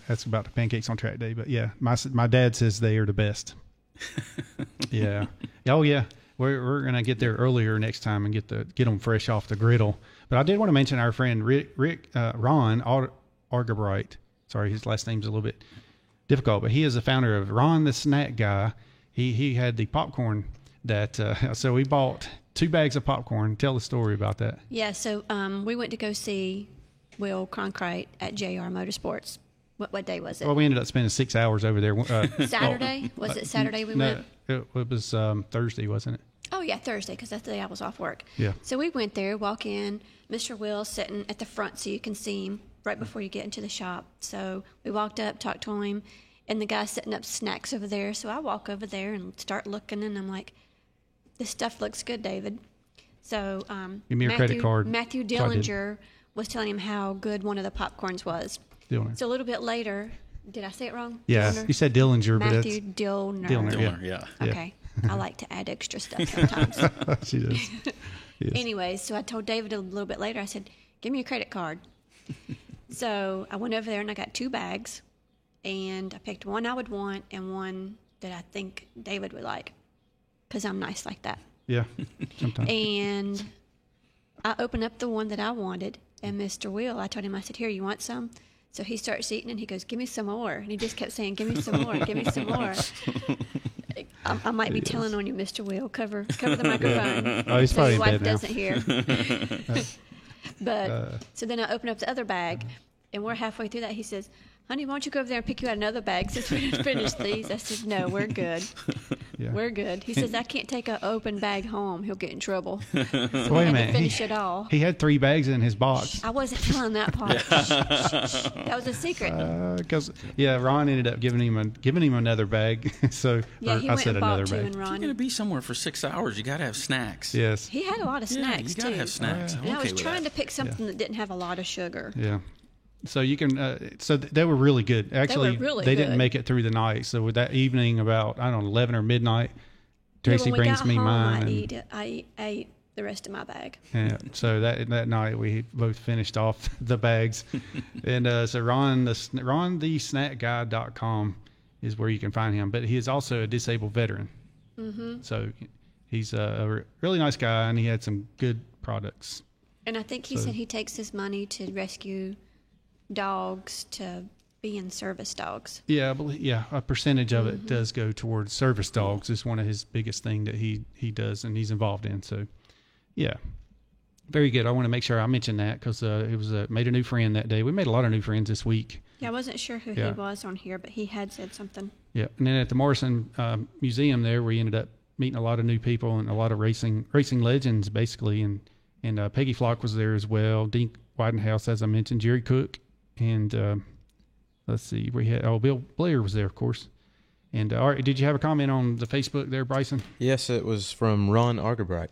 that's about the pancakes on track day. But yeah, my dad says they are the best. Yeah. Oh yeah. We're gonna get there earlier next time and get them fresh off the griddle. But I did want to mention our friend Ron Argabright. Sorry, his last name's a little bit difficult, but he is the founder of Ron the Snack Guy. He had the popcorn that so we bought 2 bags of popcorn. Tell the story about that. Yeah. So we went to go see Will Cronkite at JR Motorsports. What day was it? Well, we ended up spending 6 hours over there. Saturday? Was it Saturday we went? It was Thursday, wasn't it? Oh, yeah, Thursday, because that's the day I was off work. Yeah. So we went there, walk in. Mr. Will sitting at the front so you can see him right before you get into the shop. So we walked up, talked to him, and the guy's setting up snacks over there. So I walk over there and start looking, and I'm like, this stuff looks good, David. So give me your credit card. Matthew Dillinger was telling him how good one of the popcorns was. Dillner. So a little bit later, did I say it wrong? Yeah, Dillner? You said Dillinger, Matthew but Dillner. Dillner, yeah. Okay. I like to add extra stuff sometimes. She does. Yes. Anyway, so I told David a little bit later, I said, give me your credit card. So I went over there and I got 2 bags, and I picked one I would want and one that I think David would like, because I'm nice like that. Yeah, sometimes. And I opened up the one that I wanted, and Mr. Will, I told him, I said, here, you want some? So he starts eating, and he goes, give me some more. And he just kept saying, give me some more, give me some more. I might be telling on you, Mr. Will. Cover the microphone. Oh, he's so probably his wife in bed now. doesn't hear. But so then I open up the other bag, and we're halfway through that. He says, honey, why don't you go over there and pick you out another bag since we didn't finish these? I said, no, we're good. Yeah. We're good. He says, I can't take an open bag home. He'll get in trouble. So wait a minute. Finish it all. He had 3 bags in his box. I wasn't telling that part. That was a secret. Because Ron ended up giving him another bag. So yeah, he I went said and bought another 2 bag. and Ron. You're going to be somewhere for 6 hours. You got to have snacks. Yes. He had a lot of snacks, you got to have snacks. And I was trying to pick something that didn't have a lot of sugar. Yeah. So you can. They were really good. Actually, they didn't make it through the night. So with that evening, about 11 or midnight, Tracy brings me mine. I ate the rest of my bag. Yeah. So that night we both finished off the bags, and so RonTheSnackGuy.com is where you can find him. But he is also a disabled veteran. Mm-hmm. So he's a really nice guy, and he had some good products. And I think he said he takes his money to rescue dogs to being service dogs. Yeah, I believe, a percentage of it does go towards service dogs. It's one of his biggest thing that he does and he's involved in. So, yeah, very good. I want to make sure I mention that because it was made a new friend that day. We made a lot of new friends this week. Yeah, I wasn't sure who he was on here, but he had said something. Yeah, and then at the Morrison Museum there, we ended up meeting a lot of new people and a lot of racing legends basically, and Peggy Flock was there as well. Dean Widenhouse, as I mentioned, Jerry Cook. And let's see, we had Bill Blair was there, of course. And did you have a comment on the Facebook there, Bryson? Yes, it was from Ron Argabright.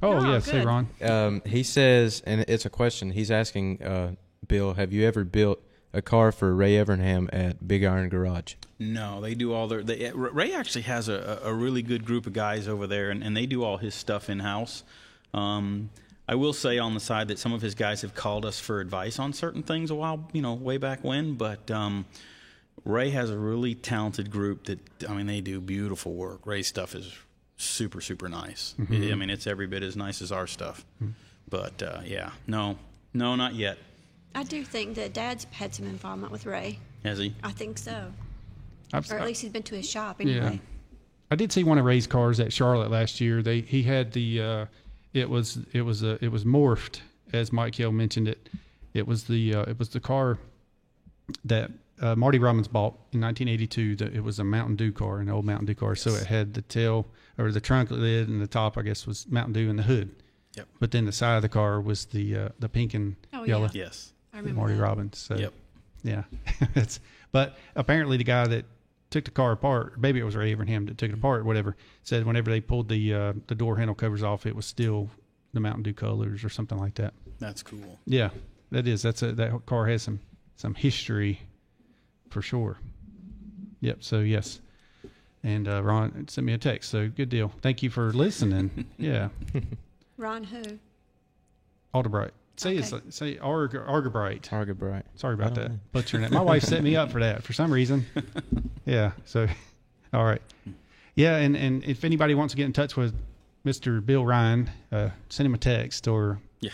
Oh yes, hey Ron. He says, and it's a question. He's asking Bill, have you ever built a car for Ray Evernham at Big Iron Garage? No, they do all Ray actually has a really good group of guys over there, and they do all his stuff in house. I will say on the side that some of his guys have called us for advice on certain things a while, way back when. But Ray has a really talented group that, they do beautiful work. Ray's stuff is super, super nice. Mm-hmm. It's every bit as nice as our stuff. Mm-hmm. But, no, not yet. I do think that Dad's had some involvement with Ray. Has he? I think so. Or at least he's been to his shop anyway. Yeah. I did see one of Ray's cars at Charlotte last year. He had the it was morphed, as Mike Hill mentioned it. It was the car that Marty Robbins bought in 1982. It was a Mountain Dew car, an old Mountain Dew car. Yes. So it had the tail or the trunk lid, and the top, I guess, was Mountain Dew, and the hood. Yep. But then the side of the car was the pink and yellow. Yeah. Yes. I remember Marty that. Robbins. So, yep. Yeah. But apparently the guy that took the car apart, maybe it was Ray Abraham that took it apart, whatever, said whenever they pulled the door handle covers off, it was still the Mountain Dew colors or something like that. That's cool. Yeah, that is. That car has some history for sure. Yep. So yes. And Ron sent me a text. So good deal. Thank you for listening. Yeah. Ron who? Aldebright. Say Argabright. Argabright. Sorry about that. Butchering it. My wife set me up for that for some reason. Yeah. So, all right. Yeah. And if anybody wants to get in touch with Mr. Bill Ryan, send him a text or. Yeah.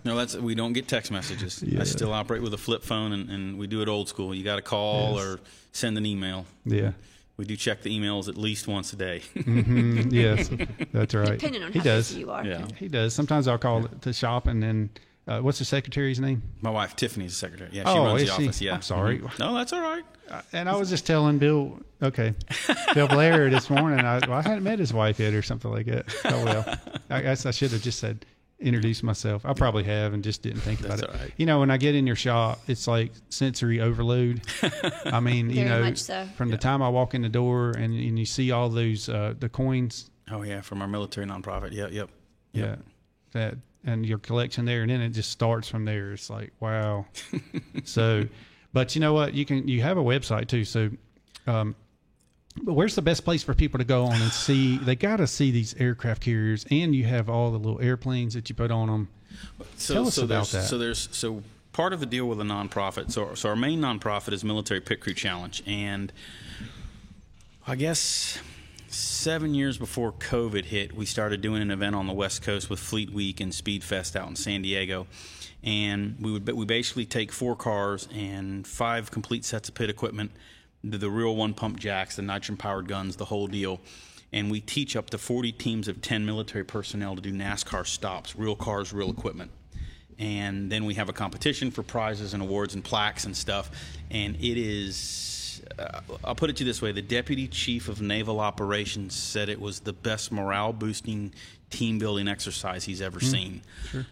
No, we don't get text messages. Yeah. I still operate with a flip phone, and we do it old school. You got to call or send an email. Yeah. We do check the emails at least once a day. Mm-hmm. Yes, that's right. Depending on how busy you are. Yeah. He does. Sometimes I'll call the shop, and then what's the secretary's name? My wife, Tiffany's the secretary. Yeah, she runs the office. Yeah. I'm sorry. Mm-hmm. No, that's all right. And I was just telling Bill Blair this morning. I hadn't met his wife yet or something like that. Oh, well. I guess I should have just said, introduce myself. I probably have and just didn't think about it. Right. You know, when I get in your shop, it's like sensory overload. I mean, you know, from the time I walk in the door and you see all those the coins. Oh yeah, from our military nonprofit. Yep. Yeah, that and your collection there, and then it just starts from there. It's like wow. So, but you know what? You have a website too. So, but where's the best place for people to go on and see? They got to see these aircraft carriers, and you have all the little airplanes that you put on them. Tell us about that. So part of the deal with a nonprofit. So our main nonprofit is Military Pit Crew Challenge, and I guess 7 years before COVID hit, we started doing an event on the West Coast with Fleet Week and Speed Fest out in San Diego. And we basically take 4 cars and 5 complete sets of pit equipment, the real one-pump jacks, the nitrogen-powered guns, the whole deal. And we teach up to 40 teams of 10 military personnel to do NASCAR stops, real cars, real equipment. And then we have a competition for prizes and awards and plaques and stuff. And it is, I'll put it to you this way, the Deputy Chief of Naval Operations said it was the best morale-boosting team-building exercise he's ever seen. Sure.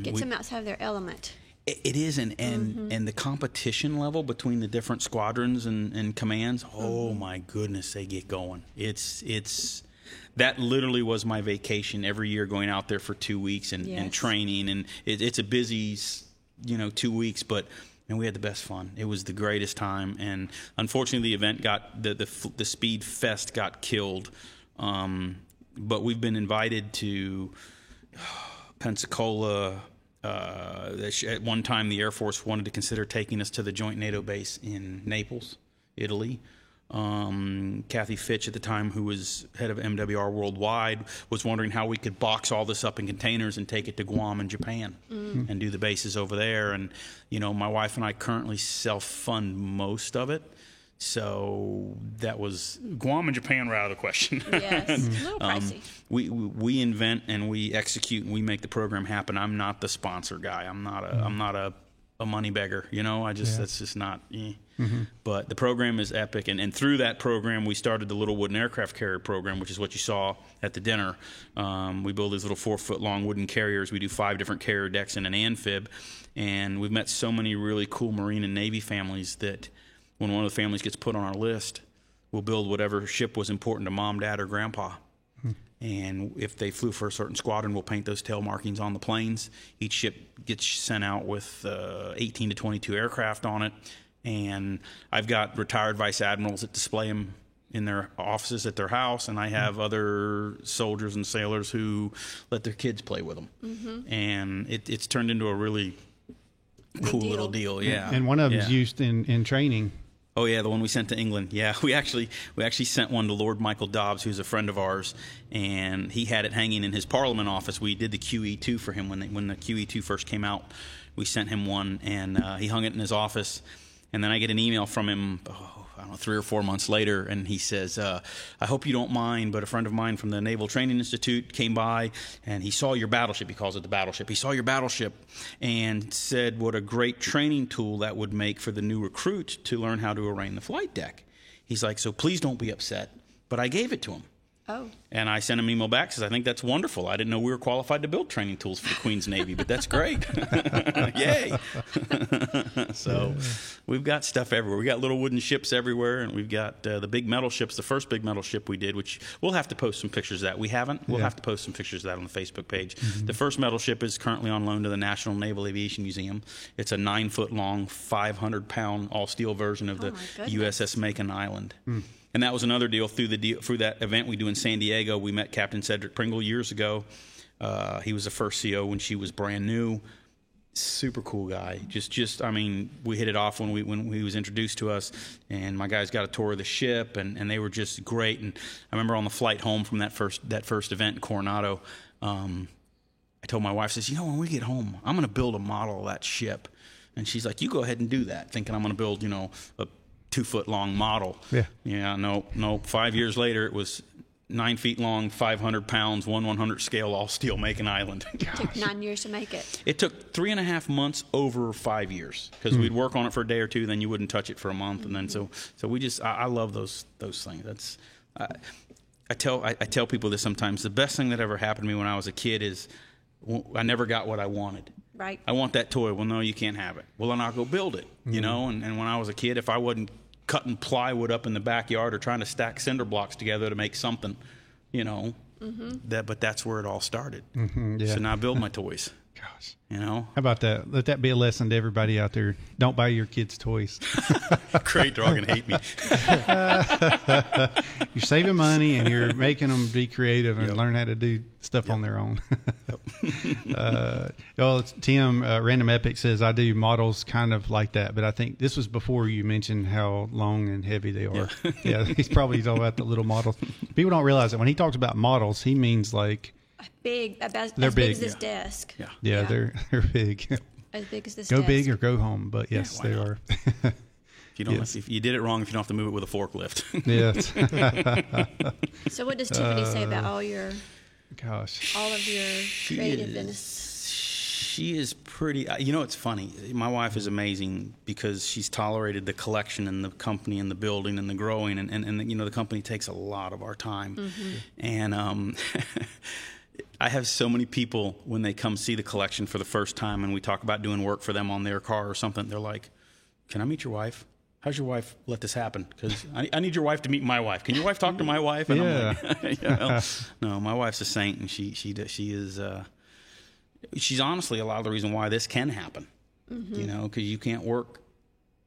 Gets them outside of their element. It is, and the competition level between the different squadrons and commands, oh my goodness, they get going. It's that literally was my vacation every year, going out there for 2 weeks and training, and it's a busy 2 weeks, but man, we had the best fun. It was the greatest time, and unfortunately the event got the Speed Fest got killed, but we've been invited to Pensacola. At one time, the Air Force wanted to consider taking us to the joint NATO base in Naples, Italy. Kathy Fitch at the time, who was head of MWR Worldwide, was wondering how we could box all this up in containers and take it to Guam and Japan and do the bases over there. And, my wife and I currently self-fund most of it. So that was Guam and Japan were out of the question. Yes, a little pricey. We invent and we execute and we make the program happen. I'm not the sponsor guy. I'm not a money beggar. That's just not. But the program is epic, and through that program we started the Little Wooden Aircraft Carrier program, which is what you saw at the dinner. We build these little 4-foot-long wooden carriers. We do 5 different carrier decks and an amphib, and we've met so many really cool Marine and Navy families that when one of the families gets put on our list, we'll build whatever ship was important to mom, dad, or grandpa. And if they flew for a certain squadron, we'll paint those tail markings on the planes. Each ship gets sent out with 18 to 22 aircraft on it. And I've got retired vice admirals that display them in their offices at their house, and I have other soldiers and sailors who let their kids play with them. And it's turned into a really cool little deal. Yeah. And one of them is used in training. Oh yeah, the one we sent to England. Yeah, we actually sent one to Lord Michael Dobbs, who's a friend of ours, and he had it hanging in his Parliament office. We did the QE2 for him when the QE2 first came out. We sent him one, and he hung it in his office. And then I get an email from him, I don't know, 3 or 4 months later, and he says, I hope you don't mind, but a friend of mine from the Naval Training Institute came by, and he saw your battleship. He calls it the battleship. He saw your battleship and said what a great training tool that would make for the new recruit to learn how to arraign the flight deck. He's like, so please don't be upset. But I gave it to him. Oh. And I sent him an email back, says, I think that's wonderful. I didn't know we were qualified to build training tools for the Queen's Navy, but that's great. Yay. So we've got stuff everywhere. We got little wooden ships everywhere, and we've got the big metal ships, the first big metal ship we did, which we'll have to post some pictures of that. We haven't. We'll have to post some pictures of that on the Facebook page. Mm-hmm. The first metal ship is currently on loan to the National Naval Aviation Museum. It's a 9-foot-long, 500-pound all-steel version of the USS Macon Island. Mm. And that was another deal through that event we do in San Diego. We met Captain Cedric Pringle years ago. He was the first CO when she was brand new. Super cool guy. Just I mean, we hit it off when he was introduced to us, and my guys got a tour of the ship, and they were just great. And I remember on the flight home from that first event in Coronado, I told my wife, says, when we get home, I'm going to build a model of that ship. And she's like, you go ahead and do that, thinking I'm going to build, a 2-foot-long model. Yeah. No. 5 years later, it was 9 feet long, 500 pounds, 1/100 scale, all steel Macon Island. It took 9 years to make it. It took 3.5 months over 5 years because we'd work on it for a day or two, then you wouldn't touch it for a month, and then so we just I love those things. That's I tell people this sometimes. The best thing that ever happened to me when I was a kid is I never got what I wanted. Right. I want that toy. Well, no, you can't have it. Well, then I'll go build it. And when I was a kid, if I wasn't cutting plywood up in the backyard or trying to stack cinder blocks together to make something, but that's where it all started. So now I build my toys. Gosh. How about that? Let that be a lesson to everybody out there. Don't buy your kids toys. Great, they're all going to hate me. You're saving money and you're making them be creative and learn how to do stuff on their own. Tim, Random Epic says, I do models kind of like that, but I think this was before you mentioned how long and heavy they are. Yeah, he's probably talking about the little models. People don't realize that when he talks about models, he means like big, as big as this desk. Yeah, they're big. As big as this Go desk. big or go home, but yes, they are. If you did it wrong, if you don't have to move it with a forklift. Yes. So what does Tiffany say about all of your creativeness? She is pretty. It's funny. My wife is amazing because she's tolerated the collection and the company and the building and the growing, and the company takes a lot of our time. Mm-hmm. And I have so many people when they come see the collection for the first time, and we talk about doing work for them on their car or something. They're like, "Can I meet your wife? How's your wife let this happen? Because I need your wife to meet my wife. Can your wife talk to my wife?" And I'm like, no, my wife's a saint, and she is. She's honestly a lot of the reason why this can happen. Mm-hmm. Because you can't work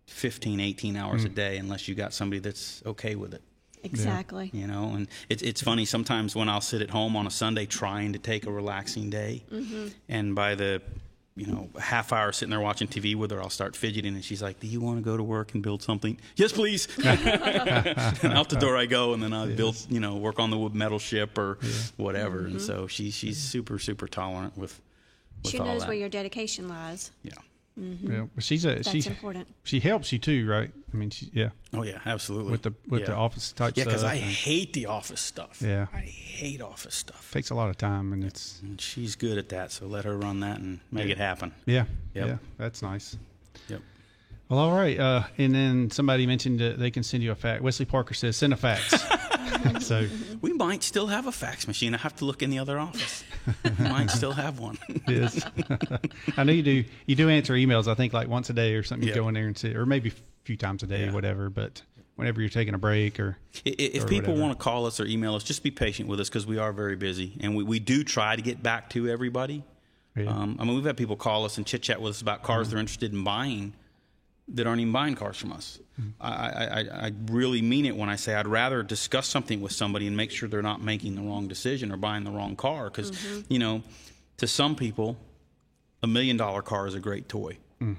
15, 18 hours a day unless you got somebody that's okay with it. Exactly. And it's funny sometimes when I'll sit at home on a Sunday trying to take a relaxing day, and by the half hour sitting there watching TV with her, I'll start fidgeting, and she's like, "Do you want to go to work and build something?" "Yes, please." And out the door I go, and then I build, work on the metal ship or whatever. Mm-hmm. And so she's super, super tolerant with she all knows that. Where your dedication lies. Yeah. Mm-hmm. Yeah, but that's important. She helps you too, right? I mean, Oh yeah, absolutely. With the office type stuff. Yeah, because I hate the office stuff. Yeah, I hate office stuff. Takes a lot of time, and she's good at that. So let her run that and make it happen. Yeah, yep. Yeah, that's nice. Yep. Well, all right. And then somebody mentioned they can send you a fax. Wesley Parker says send a fax. So we might still have a fax machine. I have to look in the other office. We might still have one. Yes. I know you do. You do answer emails. I think like once a day or something. You go in there and see, or maybe a few times a day, whatever. But whenever you're taking a break or if people want to call us or email us, just be patient with us because we are very busy, and we do try to get back to everybody. Yeah. We've had people call us and chit chat with us about cars they're interested in buying that aren't even buying cars from us. I really mean it when I say I'd rather discuss something with somebody and make sure they're not making the wrong decision or buying the wrong car. Because, to some people, $1 million car is a great toy.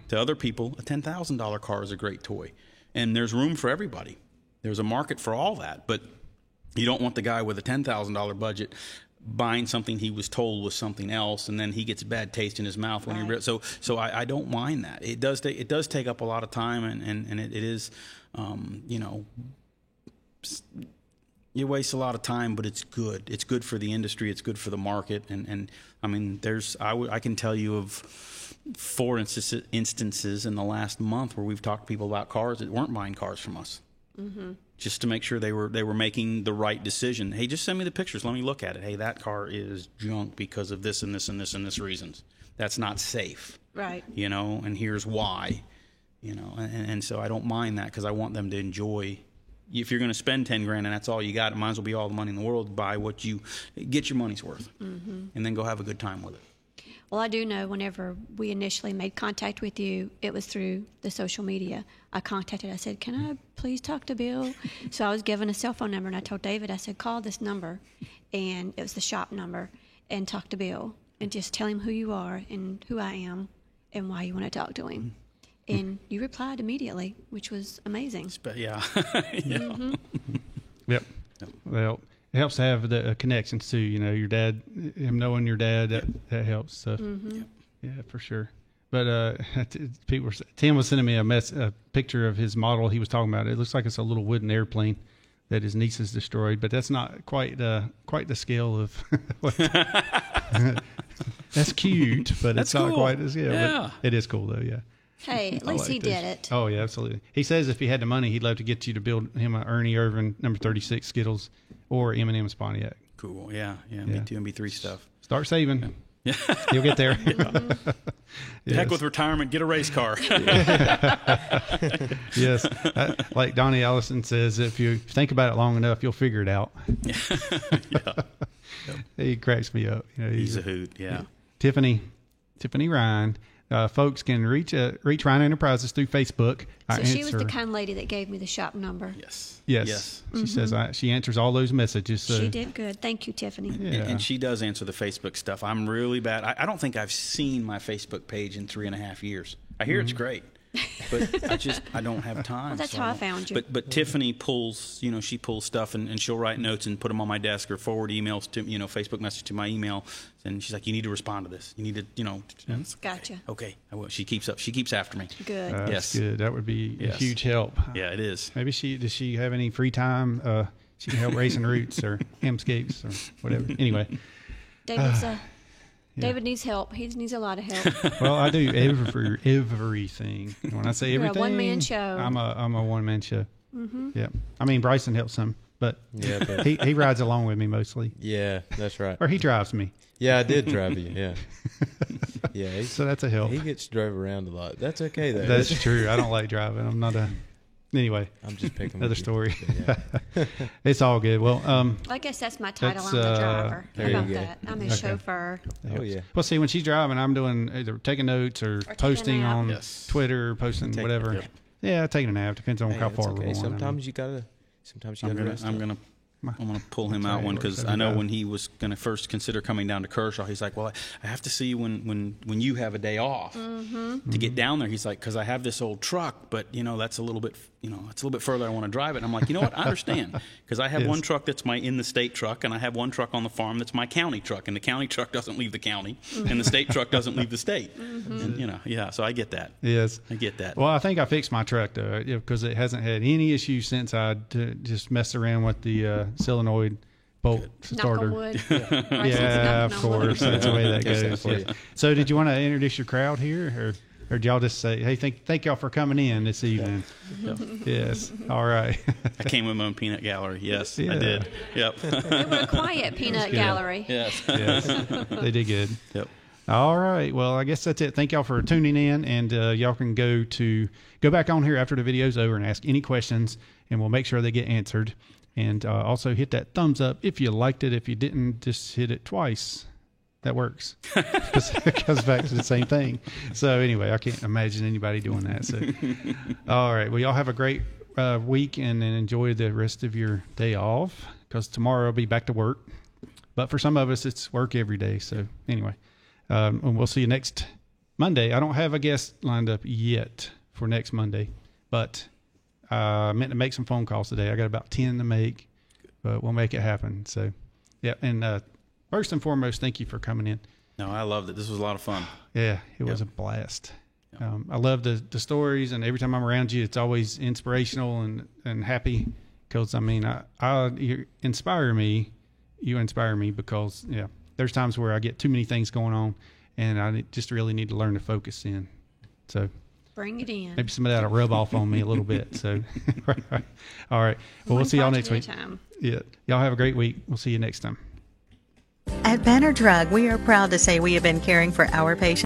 To other people, a $10,000 car is a great toy. And there's room for everybody. There's a market for all that. But you don't want the guy with a $10,000 budget buying something he was told was something else, and then he gets a bad taste in his mouth when he. So I don't mind that. It does take up a lot of time, and it is, you know, you waste a lot of time, but it's good. It's good for the industry. It's good for the market, and I mean, I can tell you of 4 instances in the last month where we've talked to people about cars that weren't buying cars from us. Mm-hmm. Just to make sure they were making the right decision. Hey, just send me the pictures. Let me look at it. Hey, that car is junk because of this and this and this and this reasons. That's not safe. Right. You know, and here's why. You know, and so I don't mind that because I want them to enjoy. If you're going to spend $10,000 and that's all you got, it might as well be all the money in the world. Buy what you get your money's worth, and then go have a good time with it. Well, I do know whenever we initially made contact with you, it was through the social media. I said, can I please talk to Bill? So I was given a cell phone number, and I told David, I said, call this number. And it was the shop number, and talk to Bill. And just tell him who you are and who I am and why you want to talk to him. And you replied immediately, which was amazing. Yeah. Mm-hmm. Yep. Well, it helps to have the connections too. You know, your dad, him knowing your dad, that helps. So, yeah, for sure. But Tim was sending me a picture of his model he was talking about. It looks like it's a little wooden airplane that his niece has destroyed, but that's not quite the scale of. That's cute, but it's not quite the scale. Yeah. But it is cool though. Yeah. Hey, at least he did it. Oh yeah, absolutely. He says if he had the money, he'd love to get you to build him a Ernie Irvan number 36 Skittles or M&M's Pontiac. Cool. Yeah. Me2 and B3 stuff. Start saving. Yeah. You'll get there. Yes. Heck with retirement. Get a race car. Yes. Like Donnie Allison says, if you think about it long enough, you'll figure it out. Yeah. He cracks me up. You know, he's a hoot. Yeah. Tiffany Ryan. Folks can reach Ryan Enterprises through Facebook. So she was the kind lady that gave me the shop number. Yes. She says she answers all those messages. So. She did good. Thank you, Tiffany. Yeah. And she does answer the Facebook stuff. I'm really bad. I don't think I've seen my Facebook page in 3.5 years. I hear it's great, but I don't have time. Well, that's how I found you. But Tiffany pulls, she pulls stuff and she'll write notes and put them on my desk or forward emails to, Facebook message to my email. And she's like, you need to respond to this. You need to, Gotcha. Okay, I will. She keeps after me. Good. That's good. That would be a huge help. Yeah, it is. Maybe does she have any free time? She can help Racing Roots or Hemscapes or whatever. Anyway. David needs help. He needs a lot of help. Well, I do everything. When I say You're everything, a one-man show. I'm a one-man show. Mm-hmm. Yeah. I mean, Bryson helps him, but he rides along with me mostly. Yeah, that's right. Or he drives me. Yeah, I did drive you. Yeah. Yeah. So that's a help. He gets drove around a lot. That's okay though. That's true. I don't like driving. I'm not a. Anyway, I'm just picking another story. Yeah. It's all good. Well, I guess that's my title. I'm the driver. How about that? I'm a chauffeur. Oh yeah. Well, see, when she's driving, I'm doing either taking notes or posting on Twitter, posting whatever. Yeah, taking a nap. Depends on how far we're going. Sometimes you gotta rest. I'm gonna pull him out one because I know when he was gonna first consider coming down to Kershaw, he's like, well, I have to see you when you have a day off to get down there. He's like, because I have this old truck, but that's a little bit, it's a little bit further. I want to drive it. And I'm like, you know what? I understand because I have one truck that's my in the state truck, and I have one truck on the farm that's my county truck, and the county truck doesn't leave the county, and the state truck doesn't leave the state. And, so I get that. Yes, I get that. Well, I think I fixed my truck though, because it hasn't had any issues since I just messed around with the solenoid bolt starter. Knock on wood. Yeah, of course. That's the way that goes. Yeah. So, did you want to introduce your crowd here, or did y'all just say, "Hey, thank y'all for coming in this evening"? Yep. Yes. All right. I came with my own peanut gallery. Yes, I did. Yep. They were a quiet peanut gallery. Yes. They did good. Yep. All right. Well, I guess that's it. Thank y'all for tuning in, and y'all can go back on here after the video's over and ask any questions, and we'll make sure they get answered. And also hit that thumbs up if you liked it. If you didn't, just hit it twice. That works. Because it comes back to the same thing. So anyway, I can't imagine anybody doing that. So, all right. Well, y'all have a great week and enjoy the rest of your day off, because tomorrow I'll be back to work. But for some of us, it's work every day. So anyway, and we'll see you next Monday. I don't have a guest lined up yet for next Monday, but I meant to make some phone calls today. I got about 10 to make, but we'll make it happen. So, yeah. And first and foremost, thank you for coming in. No, I loved it. This was a lot of fun. Yeah, it was a blast. I love the stories, and every time I'm around you, it's always inspirational and happy. Because you inspire me. You inspire me because there's times where I get too many things going on, and I just really need to learn to focus in. So bring it in. Maybe some of that'll rub off on me a little bit. So, all right. Well, we'll see y'all next week. Yeah, y'all have a great week. We'll see you next time. At Banner Drug, we are proud to say we have been caring for our patients